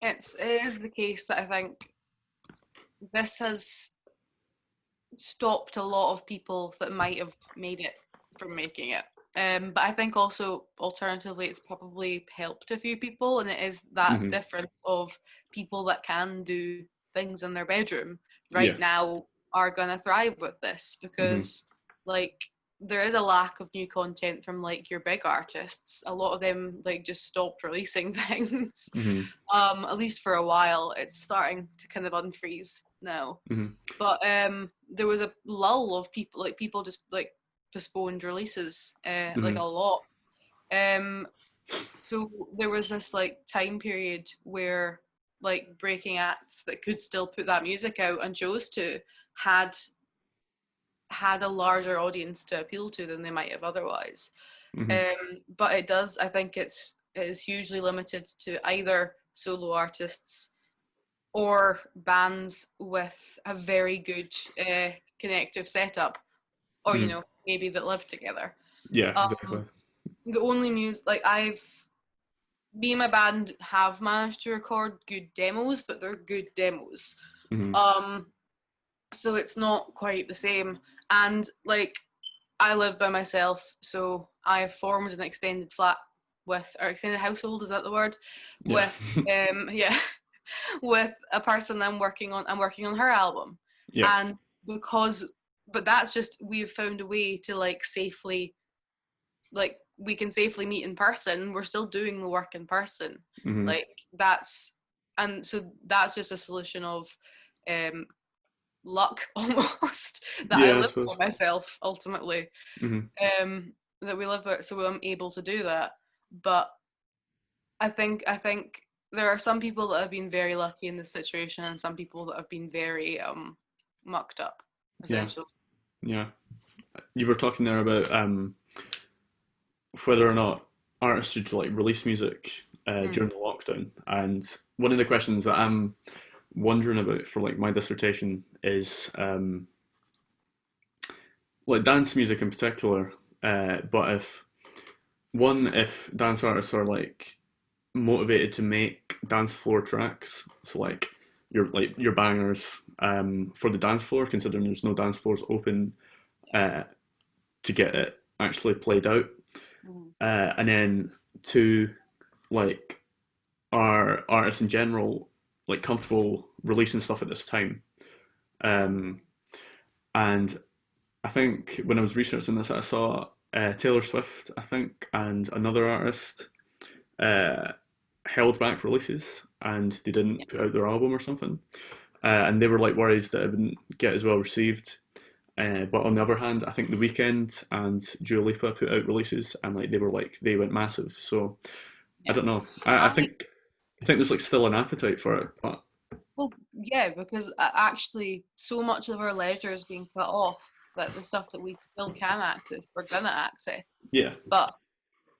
It is the case that I think this has stopped a lot of people that might have made it from making it. But I think also alternatively, it's probably helped a few people, and it is that Hmm. difference of people that can do things in their bedroom Yeah. right now are gonna thrive with this, Hmm. because like there is a lack of new content from like your big artists. A lot of them like just stopped releasing things. Hmm. At least for a while. It's starting to kind of unfreeze now. Hmm. But there was a lull of people, like people just like postponed releases, like Hmm. a lot. Um, so there was this like time period where like breaking acts that could still put that music out and chose to had had a larger audience to appeal to than they might have otherwise. Hmm. But I think it is hugely limited to either solo artists or bands with a very good connective setup, or Hmm. maybe that live together. Yeah, exactly. Um, the only music, like me and my band have managed to record good demos, but they're good demos. Hmm. Um, so it's not quite the same. And like I live by myself, so I have formed an extended flat with, or extended household, is that the word? Yeah. With yeah, with a person I'm working on her album. Yeah. And because but that's just, we've found a way to like safely, like we can safely meet in person. We're still doing the work in person. Hmm. Like that's and so that's just a solution of um luck almost that I Yeah, I live for suppose. myself ultimately. Hmm. Um that we live by, so I'm able to do that. But I think there are some people that have been very lucky in this situation, and some people that have been very mucked up, Yeah. essentially. Yeah. You were talking there about whether or not artists should like release music Mm. during the lockdown, and one of the questions that I'm wondering about for like my dissertation is like dance music in particular. But if dance artists are like motivated to make dance floor tracks, so like your bangers for the dance floor, considering there's no dance floors open uh, to get it actually played out, Mm. and then two, like, are artists in general like comfortable releasing stuff at this time? Um, and I think when I was researching this, I saw Taylor Swift, I think, and another artist uh, held back releases, and they Yeah. didn't put out their album or something, and they were like worried that it wouldn't get as well received. But on the other hand, I think The Weeknd and Dua Lipa put out releases, and like they went massive. So I Yeah. don't know. I I think there's like still an appetite for it, but Well, yeah, because actually, so much of our leisure is being cut off that the stuff that we still can access, we're gonna access. yeah. But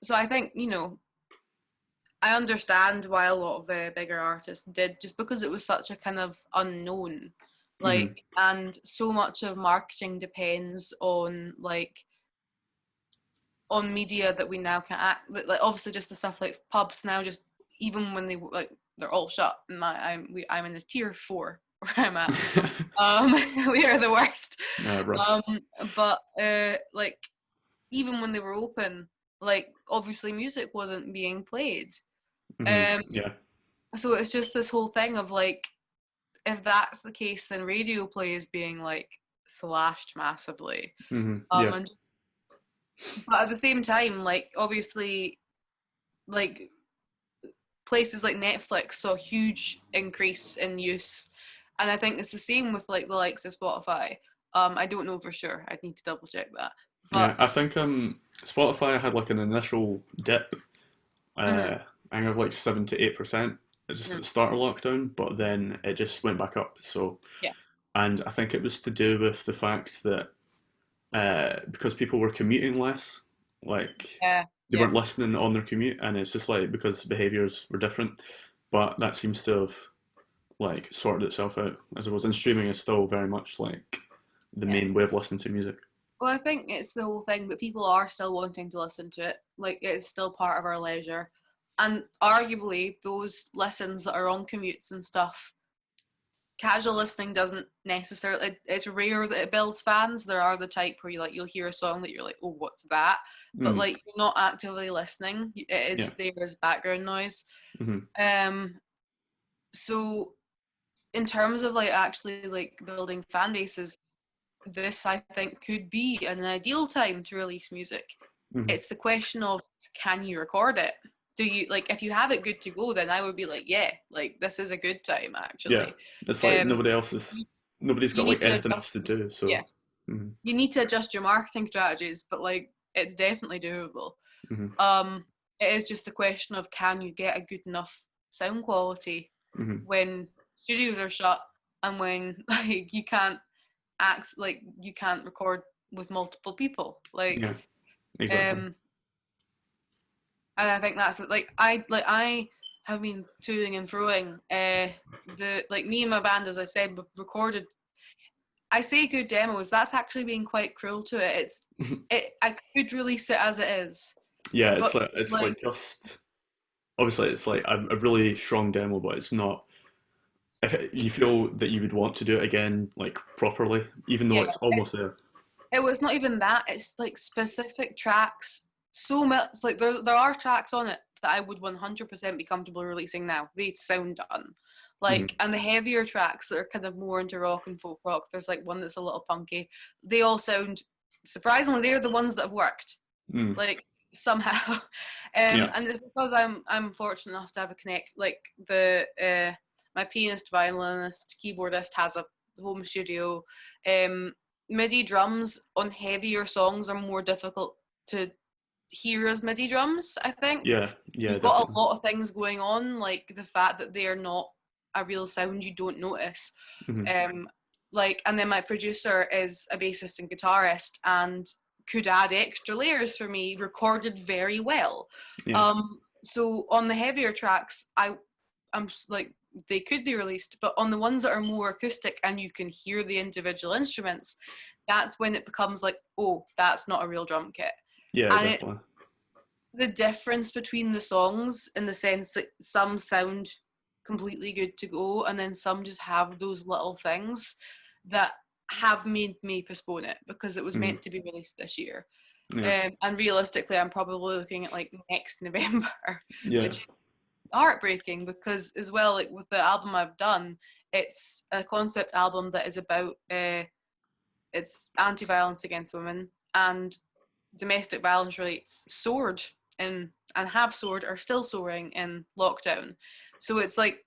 so I think, I understand why a lot of the bigger artists did, just because it was such a kind of unknown, Hmm. and so much of marketing depends on on media that we now can act, like obviously just the stuff like pubs now, just even when they're all shut. I'm in a tier 4 where I'm at. We are the worst. Rough. But like even when they were open, like obviously music wasn't being played. Hmm. Um, Yeah. so it's just this whole thing of like, if that's the case, then radio play is being like slashed massively. Hmm. Yeah. And but at the same time, like obviously, like places like Netflix saw a huge increase in use, and I think it's the same with like the likes of Spotify. I don't know for sure. I'd need to double check that. Yeah. But I think Spotify had like an initial dip. mhm, I think of like 7 to 8%. Just at mhm, the start of lockdown, but then it just went back up. So, yeah, and I think it was to do with the fact that because people were commuting less, like yeah, they yeah, weren't listening on their commute, and it's just like because behaviors were different. But that seems to have like sorted itself out, as it was. And streaming is still very much like the yeah. main way of listening to music. Well, I think it's the whole thing that people are still wanting to listen to it. Like it's still part of our leisure, and arguably those listens that are on commutes and stuff, casual listening doesn't necessarily, it's rare that it builds fans. There are the type where you'll hear a song that you're like, oh, what's that, but Mm, like you're not actively listening, it yeah. is there as background noise. Hmm. um so in terms of like actually like building fan bases, this I think could be an ideal time to release music. Hmm. It's the question of, can you record it? Do you, like, if you have it good to go, then I would be like, yeah, like this is a good time Yeah. actually. It's like um nobody's you got need like to anything adjust, else to do. yeah, So. Hmm. you need to adjust your marketing strategies, but like it's definitely doable. Hmm. um it is just the question of, can you get a good enough sound quality Hmm. when studios are shut, and when like you can't record with multiple people, Yeah. like Exactly. um and I think that's I have been toing and froing. The like me and my band, as I said, we've recorded. I say good demos. That's actually being quite cruel to it. I could release it as it is, Yeah. but It's like like just obviously it's like a really strong demo, but it's not. If you feel that you would want to do it again, like properly, even though yeah, it's almost there. it was not even that. It's like specific tracks. So much like there are tracks on it that I would 100% be comfortable releasing now. They sound done. Like, Hmm. and the heavier tracks that are kind of more into rock and folk rock, there's like one that's a little punky. They all sound, surprisingly, they're the ones that have worked. Mm. Like somehow. Yeah. And it's because I'm fortunate enough to have a connect, like the my pianist, violinist, keyboardist has a home studio. Um MIDI drums on heavier songs are more difficult to hear as MIDI drums, I think. Yeah. Yeah. You've got a Definitely. lot of things going on, like the fact that they are not a real sound you don't notice. Hmm. Um, and then my producer is a bassist and guitarist and could add extra layers for me, recorded very well. Yeah. So on the heavier tracks, I'm like, they could be released, but on the ones that are more acoustic and you can hear the individual instruments, that's when it becomes like, oh, that's not a real drum kit. Yeah. And Definitely. the difference between the songs, in the sense that some sound completely good to go and then some just have those little things that have made me postpone it, because it was Hmm. meant to be released this year. Yeah. And realistically, I'm probably looking at like next November, Yeah. which is heartbreaking, because as well, like with the album I've done, it's a concept album that is about it's anti-violence against women, and domestic violence rates soared in, and have soared, are still soaring in lockdown. So it's like,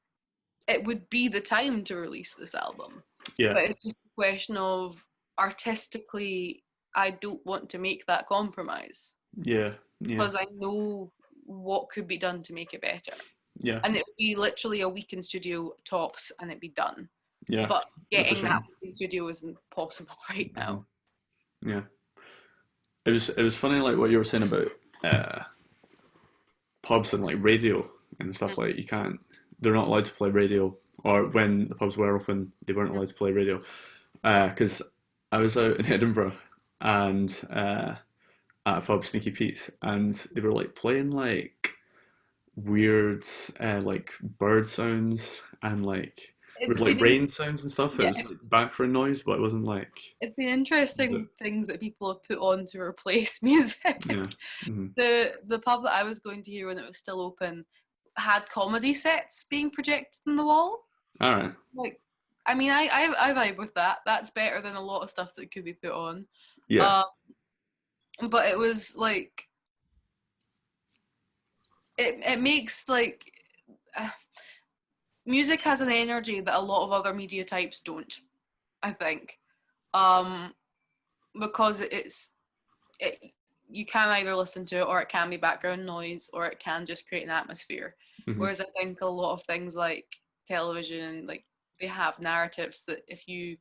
it would be the time to release this album, Yeah. but it's just a question of, artistically, I don't want to make that compromise, Yeah. Yeah. because I know what could be done to make it better, Yeah. and it would be literally a week in studio tops and it'd be done. Yeah. But That's a getting that shame. week in studio isn't possible right Hmm. now. Yeah. It was funny like what you were saying about uh pubs and like radio and stuff like you can't. They're not allowed to play radio, or when the pubs were open, they weren't allowed to play radio. Because I was out in Edinburgh and at a pub, Sneaky Pete's, and they were like playing like weird like bird sounds and like It's with like been rain sounds and stuff. It yeah, was like background noise, but it wasn't like it's been interesting things that people have put on to replace music. yeah. Hmm. The pub that I was going to here when it was still open had comedy sets being projected on the wall. All right. Like, I mean, I vibe with that. That's better than a lot of stuff that could be put on. Yeah. But it was like it makes like music has an energy that a lot of other media types don't, I think, because you can either listen to it or it can be background noise or it can just create an atmosphere. Hmm. Whereas I think a lot of things like television, like they have narratives that if you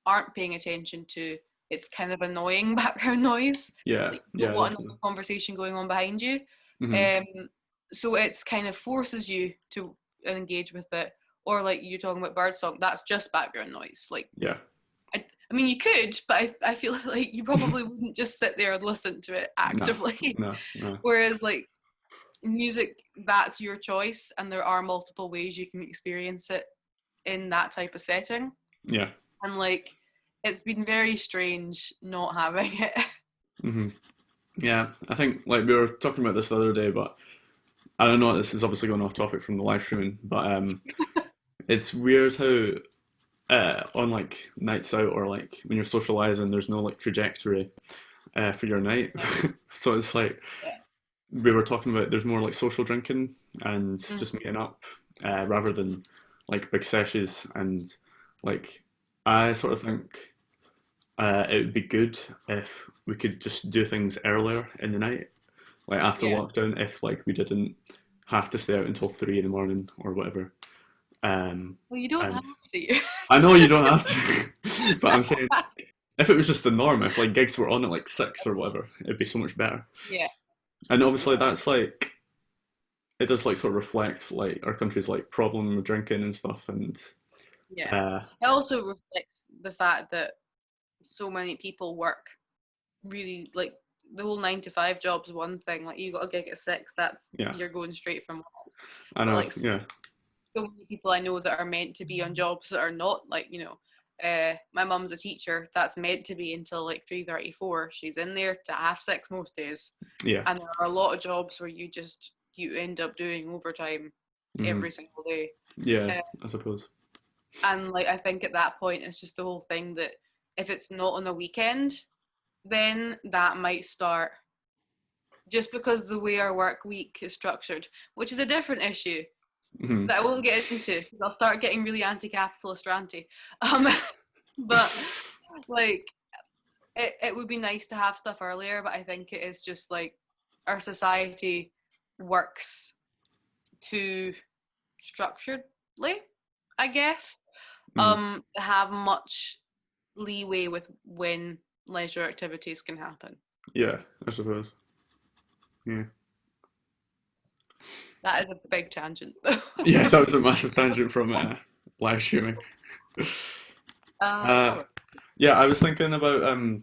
aren't paying attention to, it's kind of annoying background noise. Yeah. Like, you Yeah. don't want Definitely. another conversation going on behind you. Hmm. So it's kind of forces you to engage with it. Or like you talking about birdsong, that's just background noise. Like Yeah. I mean, you could, but I feel like you probably wouldn't just sit there and listen to it No. actively. No. No. Whereas like music, that's your choice, and there are multiple ways you can experience it in that type of setting. Yeah. And like, it's been very strange not having it. Hmm. Yeah. I think like we were talking about this the other day, but I don't know. This is obviously going off topic from the live streaming, but it's weird how on like nights out or like when you're socializing, there's no like trajectory for your night. So it's like Yeah. we were talking about there's more like social drinking and Mm. just meeting up rather than like big sessions. And like I sort of think it would be good if we could just do things earlier in the night, like after Yeah. lockdown, if like we didn't have to stay out until 3 in the morning or whatever. Well, you don't And have to. I know you don't have to, but I'm saying if it was just the norm, if like gigs were on at like 6 or whatever, it'd be so much better. Yeah. And obviously that's like it does like sort of reflect like our country's like problem with drinking and stuff. And Yeah. uh, It also reflects the fact that so many people work really like the whole 9 to 5 job's one thing. Like you got a gig at 6, that's yeah, you're going straight from work. I But know. like Yeah, so many people I know that are meant to be on jobs that are not, like, my mum's a teacher that's meant to be until like 3:34. She's in there to 5:30 most days. yeah, And there are a lot of jobs where you end up doing overtime hmm, every single day. yeah. Uh, I suppose. and like I think at that point it's just the whole thing that if it's not on a weekend, then that might start just because the way our work week is structured, which is a different issue Hmm. that I won't get into because I'll start getting really anti-capitalist ranty. Um, but like it would be nice to have stuff earlier, but I think it is just like our society works too structuredly, I guess. Hmm. To have much leeway with when leisure activities can happen. Yeah, I suppose. Yeah, That is a big tangent. yeah. That was a massive tangent from live streaming. Uh, uh, yeah, I was thinking about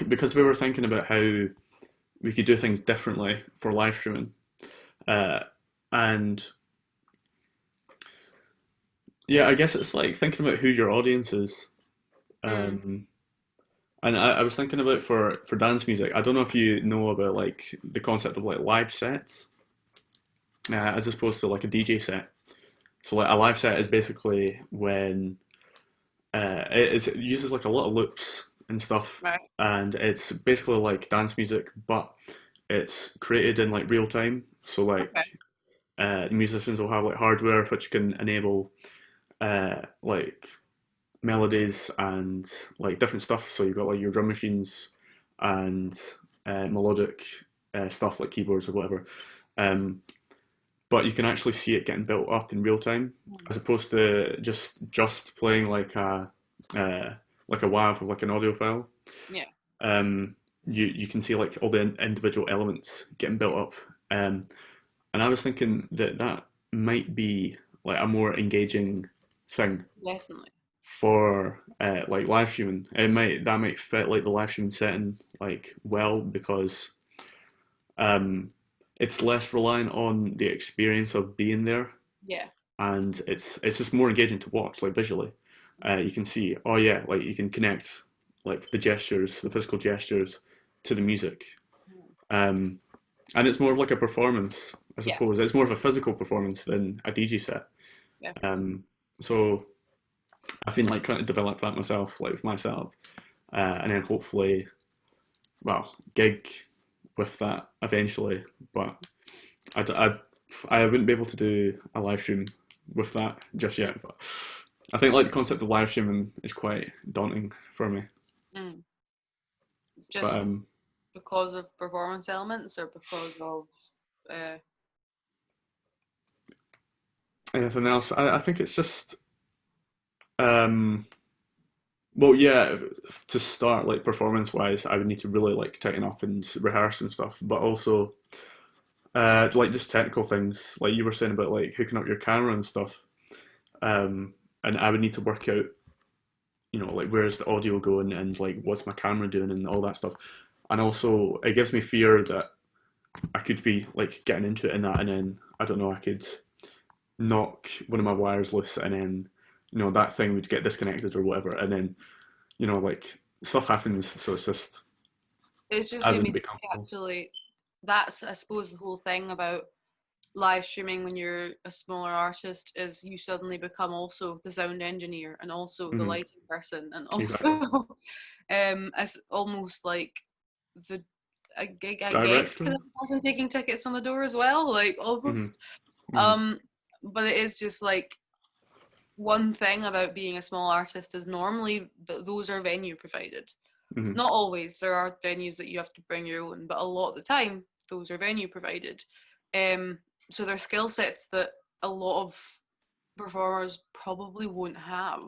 because we were thinking about how we could do things differently for live streaming, uh, and yeah, I guess it's like thinking about who your audience is. mm, Um, and I was thinking about for dance music. I don't know if you know about like the concept of like live sets, as opposed to like a DJ set. So like a live set is basically when it uses like a lot of loops and stuff, right. and it's basically like dance music, but it's created in like real time. So Okay. like musicians will have like hardware which can enable like melodies and like different stuff. So you've got like your drum machines and melodic stuff like keyboards or whatever. Um, but you can actually see it getting built up in real time, as opposed to just playing like a WAV of like an audio file. Yeah. You can see like all the individual elements getting built up And I was thinking that that might be like a more engaging thing Definitely. for like live streaming. That might fit like the live streaming setting like well because um, it's less reliant on the experience of being there, Yeah. and it's just more engaging to watch like visually. You can see, oh yeah, like you can connect like the gestures, the physical gestures to the music. Mm. Um, and it's more of like a performance, I Yeah. suppose. It's more of a physical performance than a DJ set. Yeah. So I've been like trying to develop that myself, like with myself, and then hopefully, well, gig with that eventually. But I, I wouldn't be able to do a live stream with that just Mm. yet. But I think like the concept of live streaming is quite daunting for me. Mm. But Just because of performance elements or because of uh, anything else, I think it's just um, well, yeah. To start, like performance wise, I would need to really like tighten up and rehearse and stuff. But also, like just technical things, like you were saying about like hooking up your camera and stuff. And I would need to work out, you know, like where's the audio going and like what's my camera doing and all that stuff. And also, it gives me fear that I could be like getting into it in that, and then I don't know, I could knock one of my wires loose, and then you know that thing would get disconnected or whatever, and then you know like stuff happens. So it's just it's just I gonna wouldn't be be comfortable. actually that's I suppose the whole thing about live streaming when you're a smaller artist is you suddenly become also the sound engineer and also the Hmm. lighting person and Exactly. also as almost like the a gig I guess Director. to the person taking tickets on the door as well, like Hmm. almost. Hmm. Um but it is just like one thing about being a small artist is normally those are venue provided. Hmm. Not always. There are venues that you have to bring your own, but a lot of the time, those are venue provided. Um, so they're skill sets that a lot of performers probably won't have,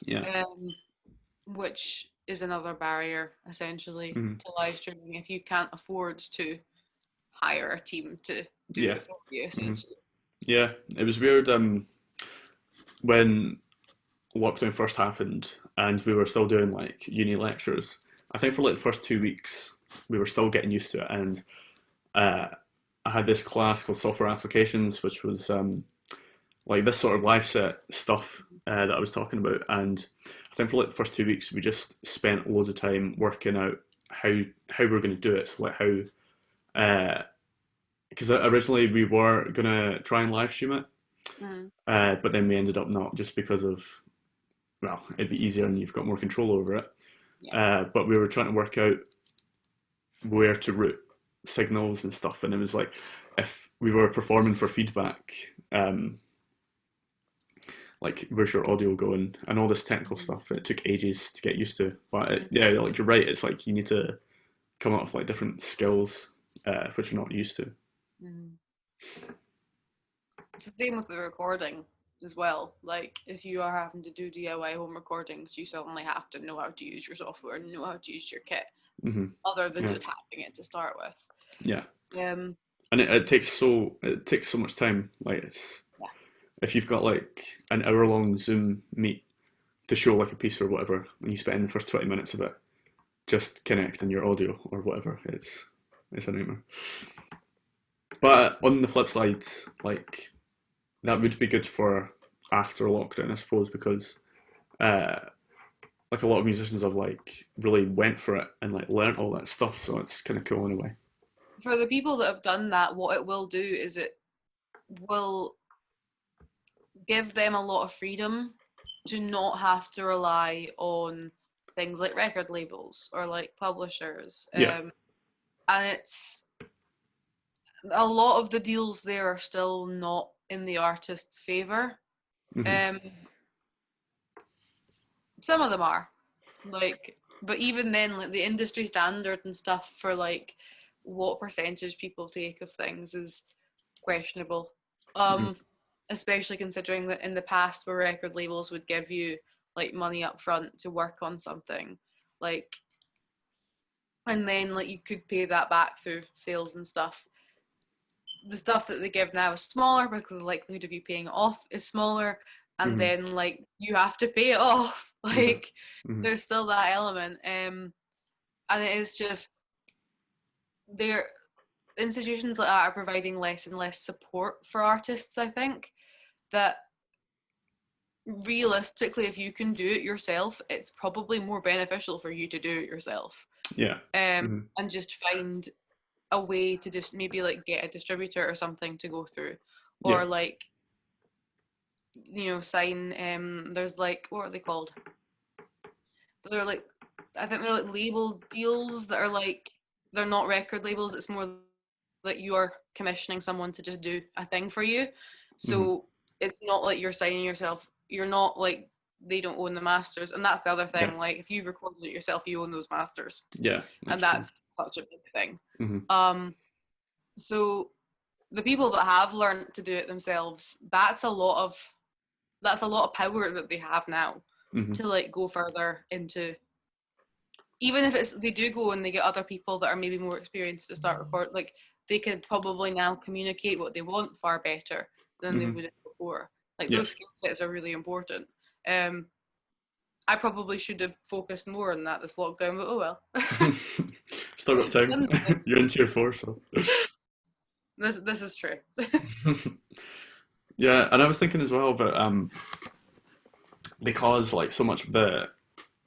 Yeah. um, which is another barrier essentially Hmm. to live streaming if you can't afford to hire a team to do Yeah. it for you, Hmm. essentially. Yeah. It was weird when lockdown first happened and we were still doing like uni lectures. I think for like the first 2 weeks we were still getting used to it, and uh, I had this class called software applications, which was like this sort of live set stuff that I was talking about. And I think for like the first 2 weeks we just spent loads of time working out how we're going to do it. So like how because originally we were gonna try and live stream it, Mm, but then we ended up not just because of well, it'd be easier and you've got more control over it. yeah. But we were trying to work out where to route signals and stuff, and it was like if we were performing for feedback, like where's your audio going and all this technical Mm, stuff. It took ages to get used to, but mm, yeah, like you're right. It's like you need to come up with like different skills which you're not used to. mm. It's the same with the recording as well. Like if you are having to do DIY home recordings, you suddenly have to know how to use your software and know how to use your kit, Hmm. other than Yeah, just having it to start with. yeah, Um, and it takes so much time. Like it's yeah. if you've got like an hour long Zoom meet to show like a piece or whatever, and you spend the first 20 minutes of it just connecting your audio or whatever, it's a nightmare. But on the flip side, like that would be good for after lockdown, I suppose, because uh, like a lot of musicians have like really went for it and like learnt all that stuff, so it's kind of cool in a way. For the people that have done that, what it will do is it will give them a lot of freedom to not have to rely on things like record labels or like publishers. Yeah. And it's a lot of the deals there are still not in the artist's favor. Hmm. Um, some of them are like, but even then, like the industry standard and stuff for like what percentage people take of things is questionable. Hmm. Um, especially considering that in the past, where record labels would give you like money up front to work on something, like, and then like you could pay that back through sales and stuff. the stuff that they give now is smaller because the likelihood of you paying it off is smaller, and Hmm. then like you have to pay it off. Hmm. Like Hmm. there's still that element, and it is just there. Institutions like that are providing less and less support for artists. I think that realistically, if you can do it yourself, it's probably more beneficial for you to do it yourself, Yeah. Hmm. and just find a way to just maybe like get a distributor or something to go through, Yeah. or like sign. There's like, what are they called? They're like, I think they're like label deals that are like, they're not record labels. It's more like you are commissioning someone to just do a thing for you. Hmm. So it's not like you're signing yourself. You're not like, they don't own the masters, and that's the other Yeah. thing. Like if you've recorded it yourself, you own those masters, Yeah. and That's true. that's such a big thing. Hmm. So the people that have learned to do it themselves, that's a lot of power that they have now Hmm. to like go further into, even if it's they do go and they get other people that are maybe more experienced to start record, like they could probably now communicate what they want far better than they Hmm. would have before. Like Yeah. those skill sets are really important. um I probably should have focused more on that this lockdown, but oh well. Still got time. Someday. You're in tier four, so. This is true. Yeah, and I was thinking as well about because like so much of the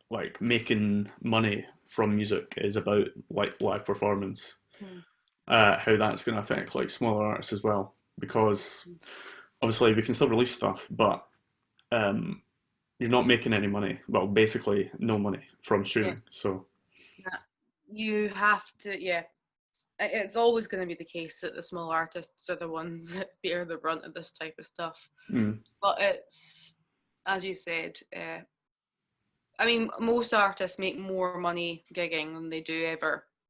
like making money from music is about like live performance, Hmm. how that's going to affect like smaller artists as well. Because obviously we can still release stuff, but um, you're not making any money. Well, basically no money from Yeah, streaming. So yeah. You have to, yeah. It's always going to be the case that the small artists are the ones that bear the brunt of this type of stuff. mm, But it's, as you said, I mean, most artists make more money gigging than they do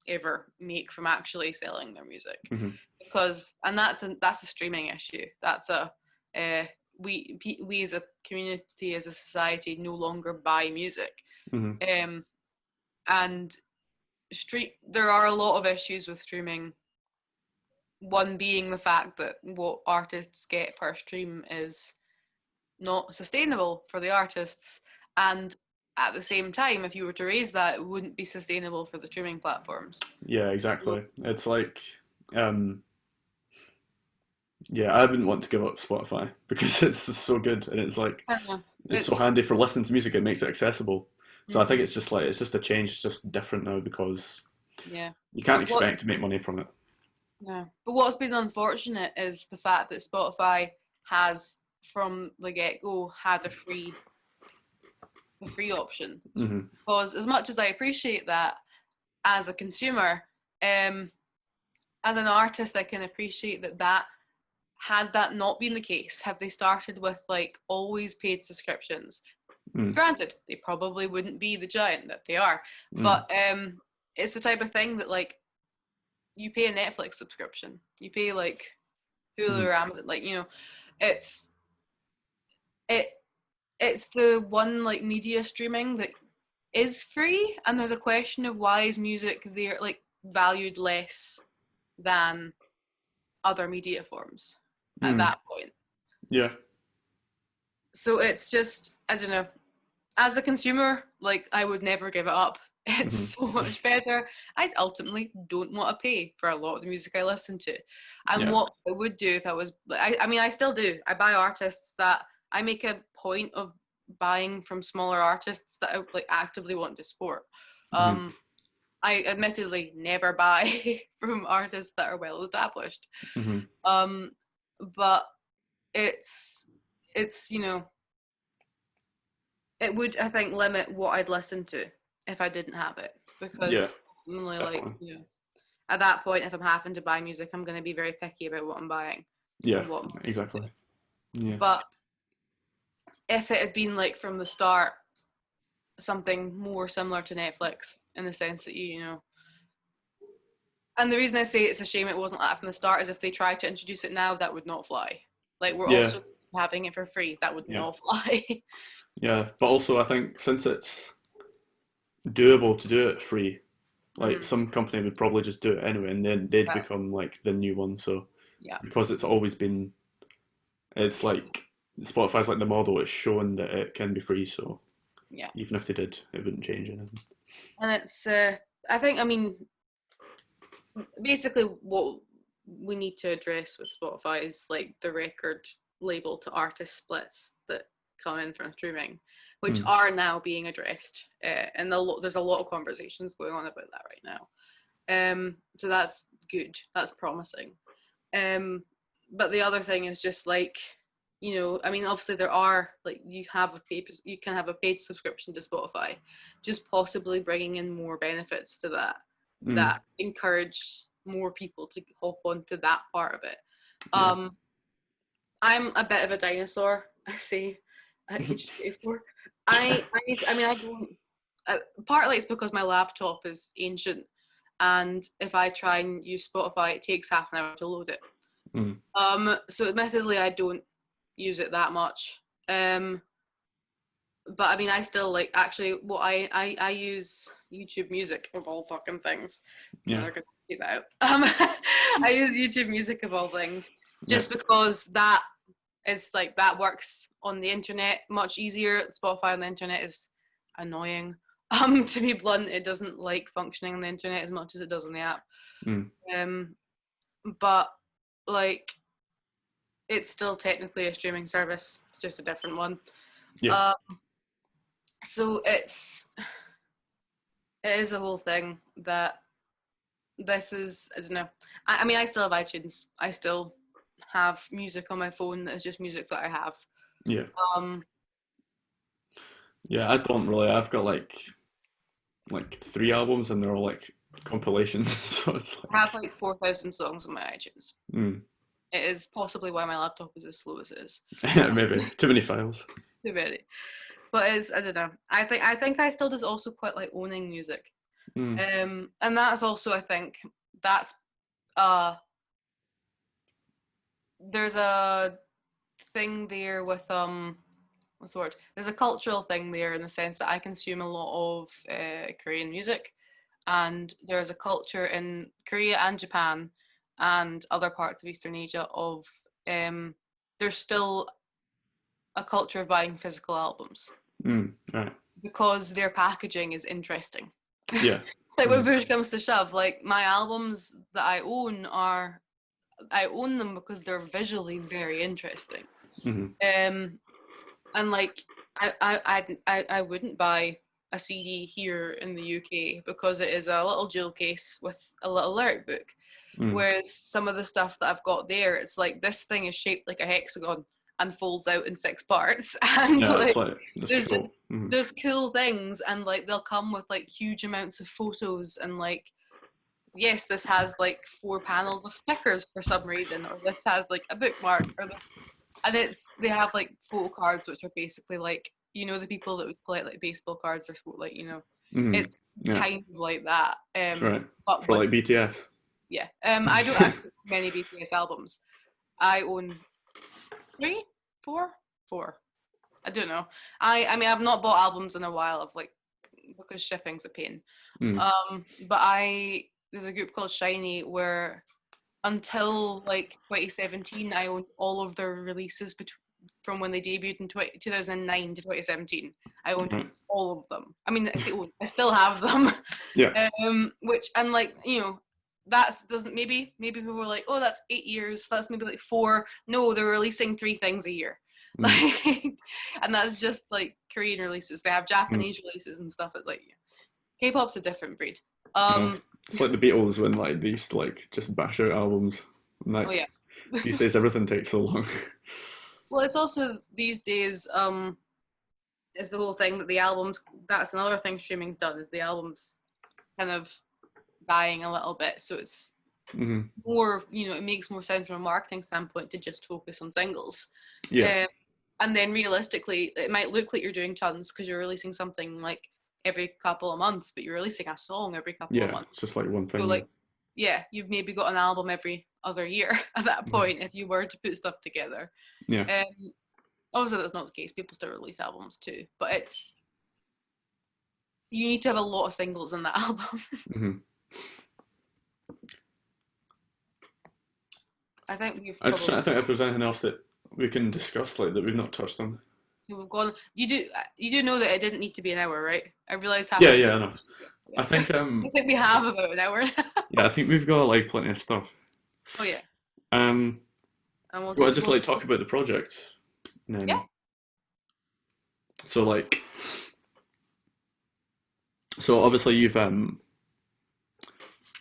ever make from actually selling their music, mhm, because, and that's a streaming issue. That's a we as a community, as a society, no longer buy music, mhm, um, and there are a lot of issues with streaming. One being the fact that what artists get per stream is not sustainable for the artists, and at the same time, if you were to raise that, it wouldn't be sustainable for the streaming platforms. yeah, exactly. It's like um, yeah, I wouldn't want to give up Spotify because it's just so good and it's like it's so It's handy for listening to music. It makes it accessible. So I think mhm, it's just like it's just a change. It's just different now because yeah. you can't But what expect to make money from it. no. But what's been unfortunate is the fact that Spotify has, from the get go, had the free option. Hmm. Because as much as I appreciate that as a consumer, um, as an artist, I can appreciate that had that not been the case, had they started with like always paid subscriptions, Mm. granted, they probably wouldn't be the giant that they are, Mm. but it's the type of thing that like you pay a Netflix subscription, you pay like Hulu Mm. or Amazon, like it's it it's the one like media streaming that is free, and there's a question of why is music there like valued less than other media forms at Mm. that point. Yeah. So it's just, I don't know. As a consumer, like I would never give it up. It's Hmm. so much better. I ultimately don't want to pay for a lot of the music I listen to. And Yeah. what I would do if I was, I mean, I still do. I buy artists that I make a point of buying from smaller artists that I like actively want to support. Hmm. Um, I admittedly never buy from artists that are well established. Hmm. Um, but it's it's it would, I think, limit what I'd listen to if I didn't have it, Yeah. because only like Definitely. at that point, if I'm having to buy music, I'm going to be very picky about what I'm buying Yeah. and what I'm listening Exactly. to. Yeah. But if it had been like from the start something more similar to Netflix, in the sense that and the reason I say it's a shame it wasn't like that from the start is if they tried to introduce it now, that would not fly. Like we're Yeah. also having it for free, that would Yeah. not fly. Yeah. But also, I think since it's doable to do it free, like Mm, some company would probably just do it anyway, and then they'd well, become like the new one. So Yeah. because it's always been. It's like Spotify's like the model. It's shown that it can be free, so Yeah. even if they did, it wouldn't change anything. And it's, I think, I mean, basically what we need to address with Spotify is like the record label to artist splits that come in from streaming, which Mm. are now being addressed, and there's a lot of conversations going on about that right now. So that's good. That's promising. But the other thing is just like, you know, I mean, obviously there are like you can have a paid subscription to Spotify, just possibly bringing in more benefits to that Mm. that encourage more people to hop onto that part of it. Yeah. I'm a bit of a dinosaur, I say, at age 24. I mean, I don't. Partly it's because my laptop is ancient, and if I try and use Spotify, it takes half an hour to load it. Mm. So admittedly, I don't use it that much. But I mean, I still like actually. What I use YouTube Music of all fucking things. Yeah. They're gonna take that out. I use YouTube Music of all things, Yeah. just because that is like that works on the internet much easier. Spotify on the internet is annoying. To be blunt, it doesn't like functioning on the internet as much as it does on the app. Mm. But like, it's still technically a streaming service. It's just a different one. Yeah. So it is a whole thing that this is, I don't know. I mean, I still have iTunes. I still have music on my phone that is just music that I have. Yeah. Um, Yeah. I don't really. I've got like 3 albums, and they're all like compilations. So it's I like. have like 4,000 songs on my iTunes. Mm. It is possibly why my laptop is as slow as it is. Maybe too many files. Too many. But it's, I don't know. I think I still just also quite like owning music. Mm. And that's also, I think that's uh there's a thing there with what's the word? There's a cultural thing there in the sense that I consume a lot of Korean music, and there's a culture in Korea and Japan and other parts of Eastern Asia of there's still a culture of buying physical albums Mm. Right. because their packaging is interesting. Yeah. Like when push comes to shove, like my albums that I own them because they're visually very interesting. Mm-hmm. And like I wouldn't buy a CD here in the UK because it is a little jewel case with a little lyric book. Mm. Whereas some of the stuff that I've got there, it's like this thing is shaped like a hexagon and folds out in 6 parts. And Yeah, like, it's like that's cool. there's cool things, and like they'll come with like huge amounts of photos, and like, yes, this has like 4 panels of stickers for some reason, or this has like a bookmark, or and they have like photo cards, which are basically like, you know, the people that would collect like baseball cards or like, you know, Mm-hmm. it's kind of like that. Right. But For like BTS. yeah. I don't actually own many BTS albums. I own 3, 4, 4. I don't know. I mean, I've not bought albums in a while of like, because shipping's a pain. But there's a group called Shiny where until like 2017 I owned all of their releases from when they debuted in 2009 to 2017. I owned all of them. I mean, I still have them. Yeah. Which, and like, you know, that's doesn't maybe people were like, oh, that's 8 years, that's maybe like 4. No, they're releasing 3 things a year. Like, and that's just like Korean releases. They have Japanese releases and stuff. It's like, K-pop's a different breed. It's like the Beatles when like they used to like just bash out albums. Like, oh yeah. These days everything takes so long. Well, it's also these days is the whole thing that the albums. That's another thing streaming's done, is the albums kind of dying a little bit. So it's more, you know, it makes more sense from a marketing standpoint to just focus on singles. Yeah. And then realistically, it might look like you're doing tons because you're releasing something like every couple of months, but you're releasing a song every couple of months. It's just like one thing. So like, yeah, you've maybe got an album every other year at that point if you were to put stuff together. Yeah. Obviously that's not the case. People still release albums too, but you need to have a lot of singles in that album. I think we've I just probably trying to think if there's anything else that we can discuss like that we've not touched on. we've gone. You do know that it didn't need to be an hour, right? I realized Yeah, halfway through. yeah, I know. I Yeah. think I think we have about an hour. yeah, I think we've got like plenty of stuff. Oh yeah, Um, and we'll well, I just just go. like talk about the project. And Yeah. then, so like, so obviously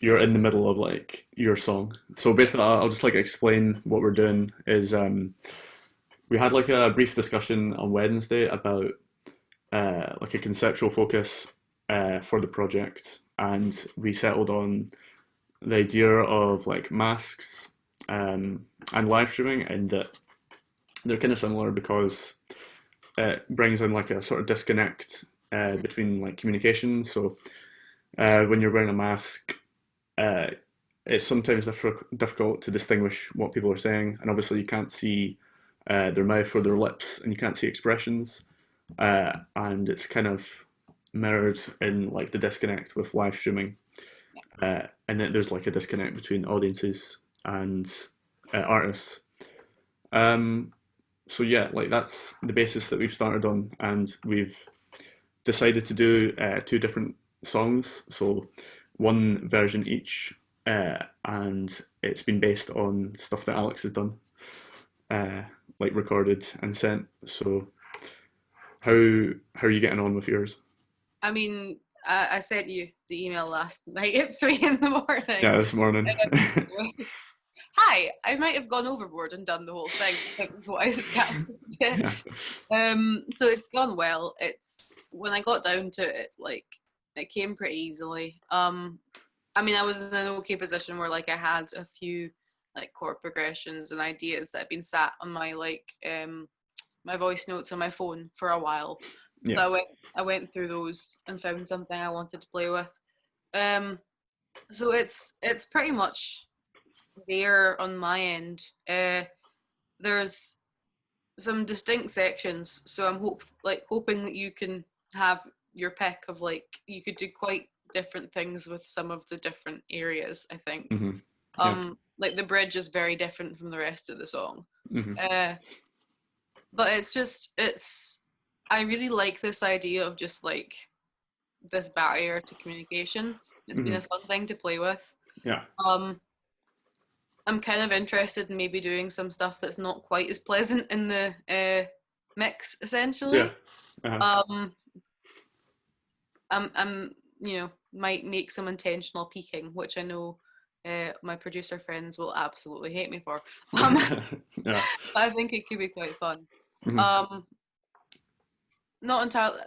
you're in the middle of like your song. So basically, I'll just like explain what we're doing. Is we had like a brief discussion on Wednesday about like a conceptual focus for the project, and we settled on the idea of like masks and live streaming, and that they're kind of similar because it brings in like a sort of disconnect between like communications. So when you're wearing a mask, uh, it's sometimes difficult to distinguish what people are saying, and obviously you can't see their mouth or their lips, and you can't see expressions, and it's kind of mirrored in like the disconnect with live streaming, and then there's like a disconnect between audiences and artists. Um, so yeah, like that's the basis that we've started on, and we've decided to do two different songs, so one version each, and it's been based on stuff that Alex has done, uh, like recorded and sent. So how are you getting on with yours? I mean, I sent you the email last night at 3 in the morning. Yeah, this morning. Hi, I might have gone overboard and done the whole thing. I think is what I did. Yeah. So it's gone well. It's when I got down to it, like it came pretty easily. I mean, I was in an okay position where like I had a few like chord progressions and ideas that had been sat on my like my voice notes on my phone for a while. So Yeah. I went through those and found something I wanted to play with. So it's pretty much there on my end. There's some distinct sections, so I'm hoping that you can have your pick of like you could do quite different things with some of the different areas, I think. Hmm. Yeah. Like the bridge is very different from the rest of the song. Hmm. But it's I really like this idea of just like this barrier to communication. It's been Hmm. a fun thing to play with. Yeah. Um, I'm kind of interested in maybe doing some stuff that's not quite as pleasant in the mix, Yeah. essentially. Uh-huh. I'm might make some intentional peaking, which I know my producer friends will absolutely hate me for. Yeah. But I think it could be quite fun. Hmm. Um, not entirely.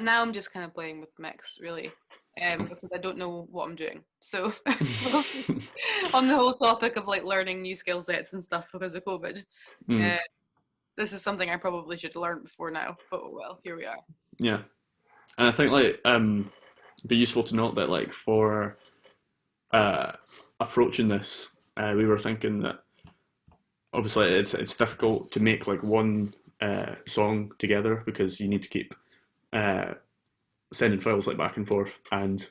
Now I'm just kind of playing with the mix, really, because I don't know what I'm doing. So on the whole topic of like learning new skill sets and stuff because of COVID, Mm. uh, this is something I probably should have learned before now. But oh well, here we are. Yeah. And I think like it'd be useful to note that like for uh approaching this, we were thinking that obviously it's difficult to make like one song together because you need to keep uh sending files like back and forth, and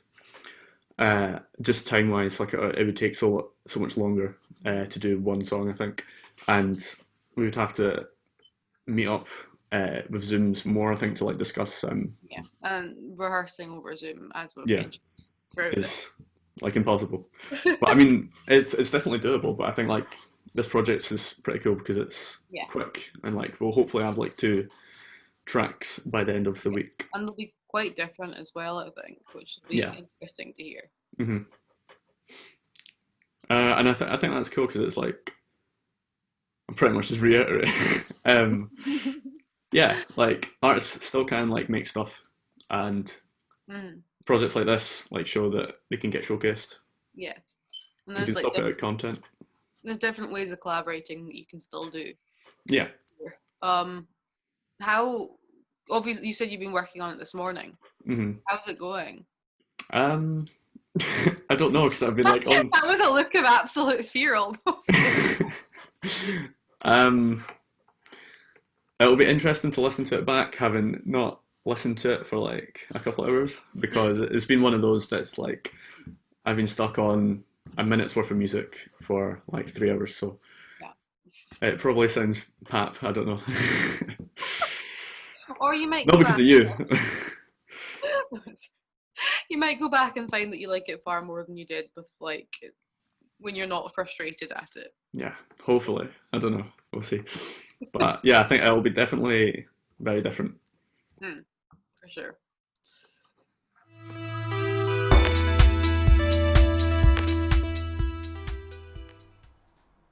just time wise, like it would take so much longer to do one song, I think, and we would have to meet up with Zooms more, I think, to like discuss. Yeah, and rehearsing over Zoom, as we've Yeah, mentioned throughout is like impossible. But I mean, it's definitely doable. But I think like this project is pretty cool because it's Yeah. quick, and like we'll hopefully have like two tracks by the end of the week. And they'll be quite different as well, I think, which will be Yeah. interesting to hear. Hmm. And I think that's cool because it's like I'm pretty much just reiterating. Yeah, like artists still can like make stuff, and Mm, projects like this like show that they can get showcased. yeah, and You there's can like still put out content. there's different ways of collaborating that you can still do. Yeah. Um, how obviously you said you've been working on it this morning. Hmm. How's it going? Um, I don't know because I've been like on. That was a look of absolute fear almost. um, it'll be interesting to listen to it back, having not listened to it for like a couple of hours, because it's been one of those that's like I've been stuck on a minute's worth of music for like 3 hours. So It probably sounds pap. I don't know. Or you might Not go because back. of you. You might go back and find that you like it far more than you did with like when you're not frustrated at it. Yeah, hopefully. I don't know. We'll see. But yeah, I think it'll be definitely very different. Hmm, for sure.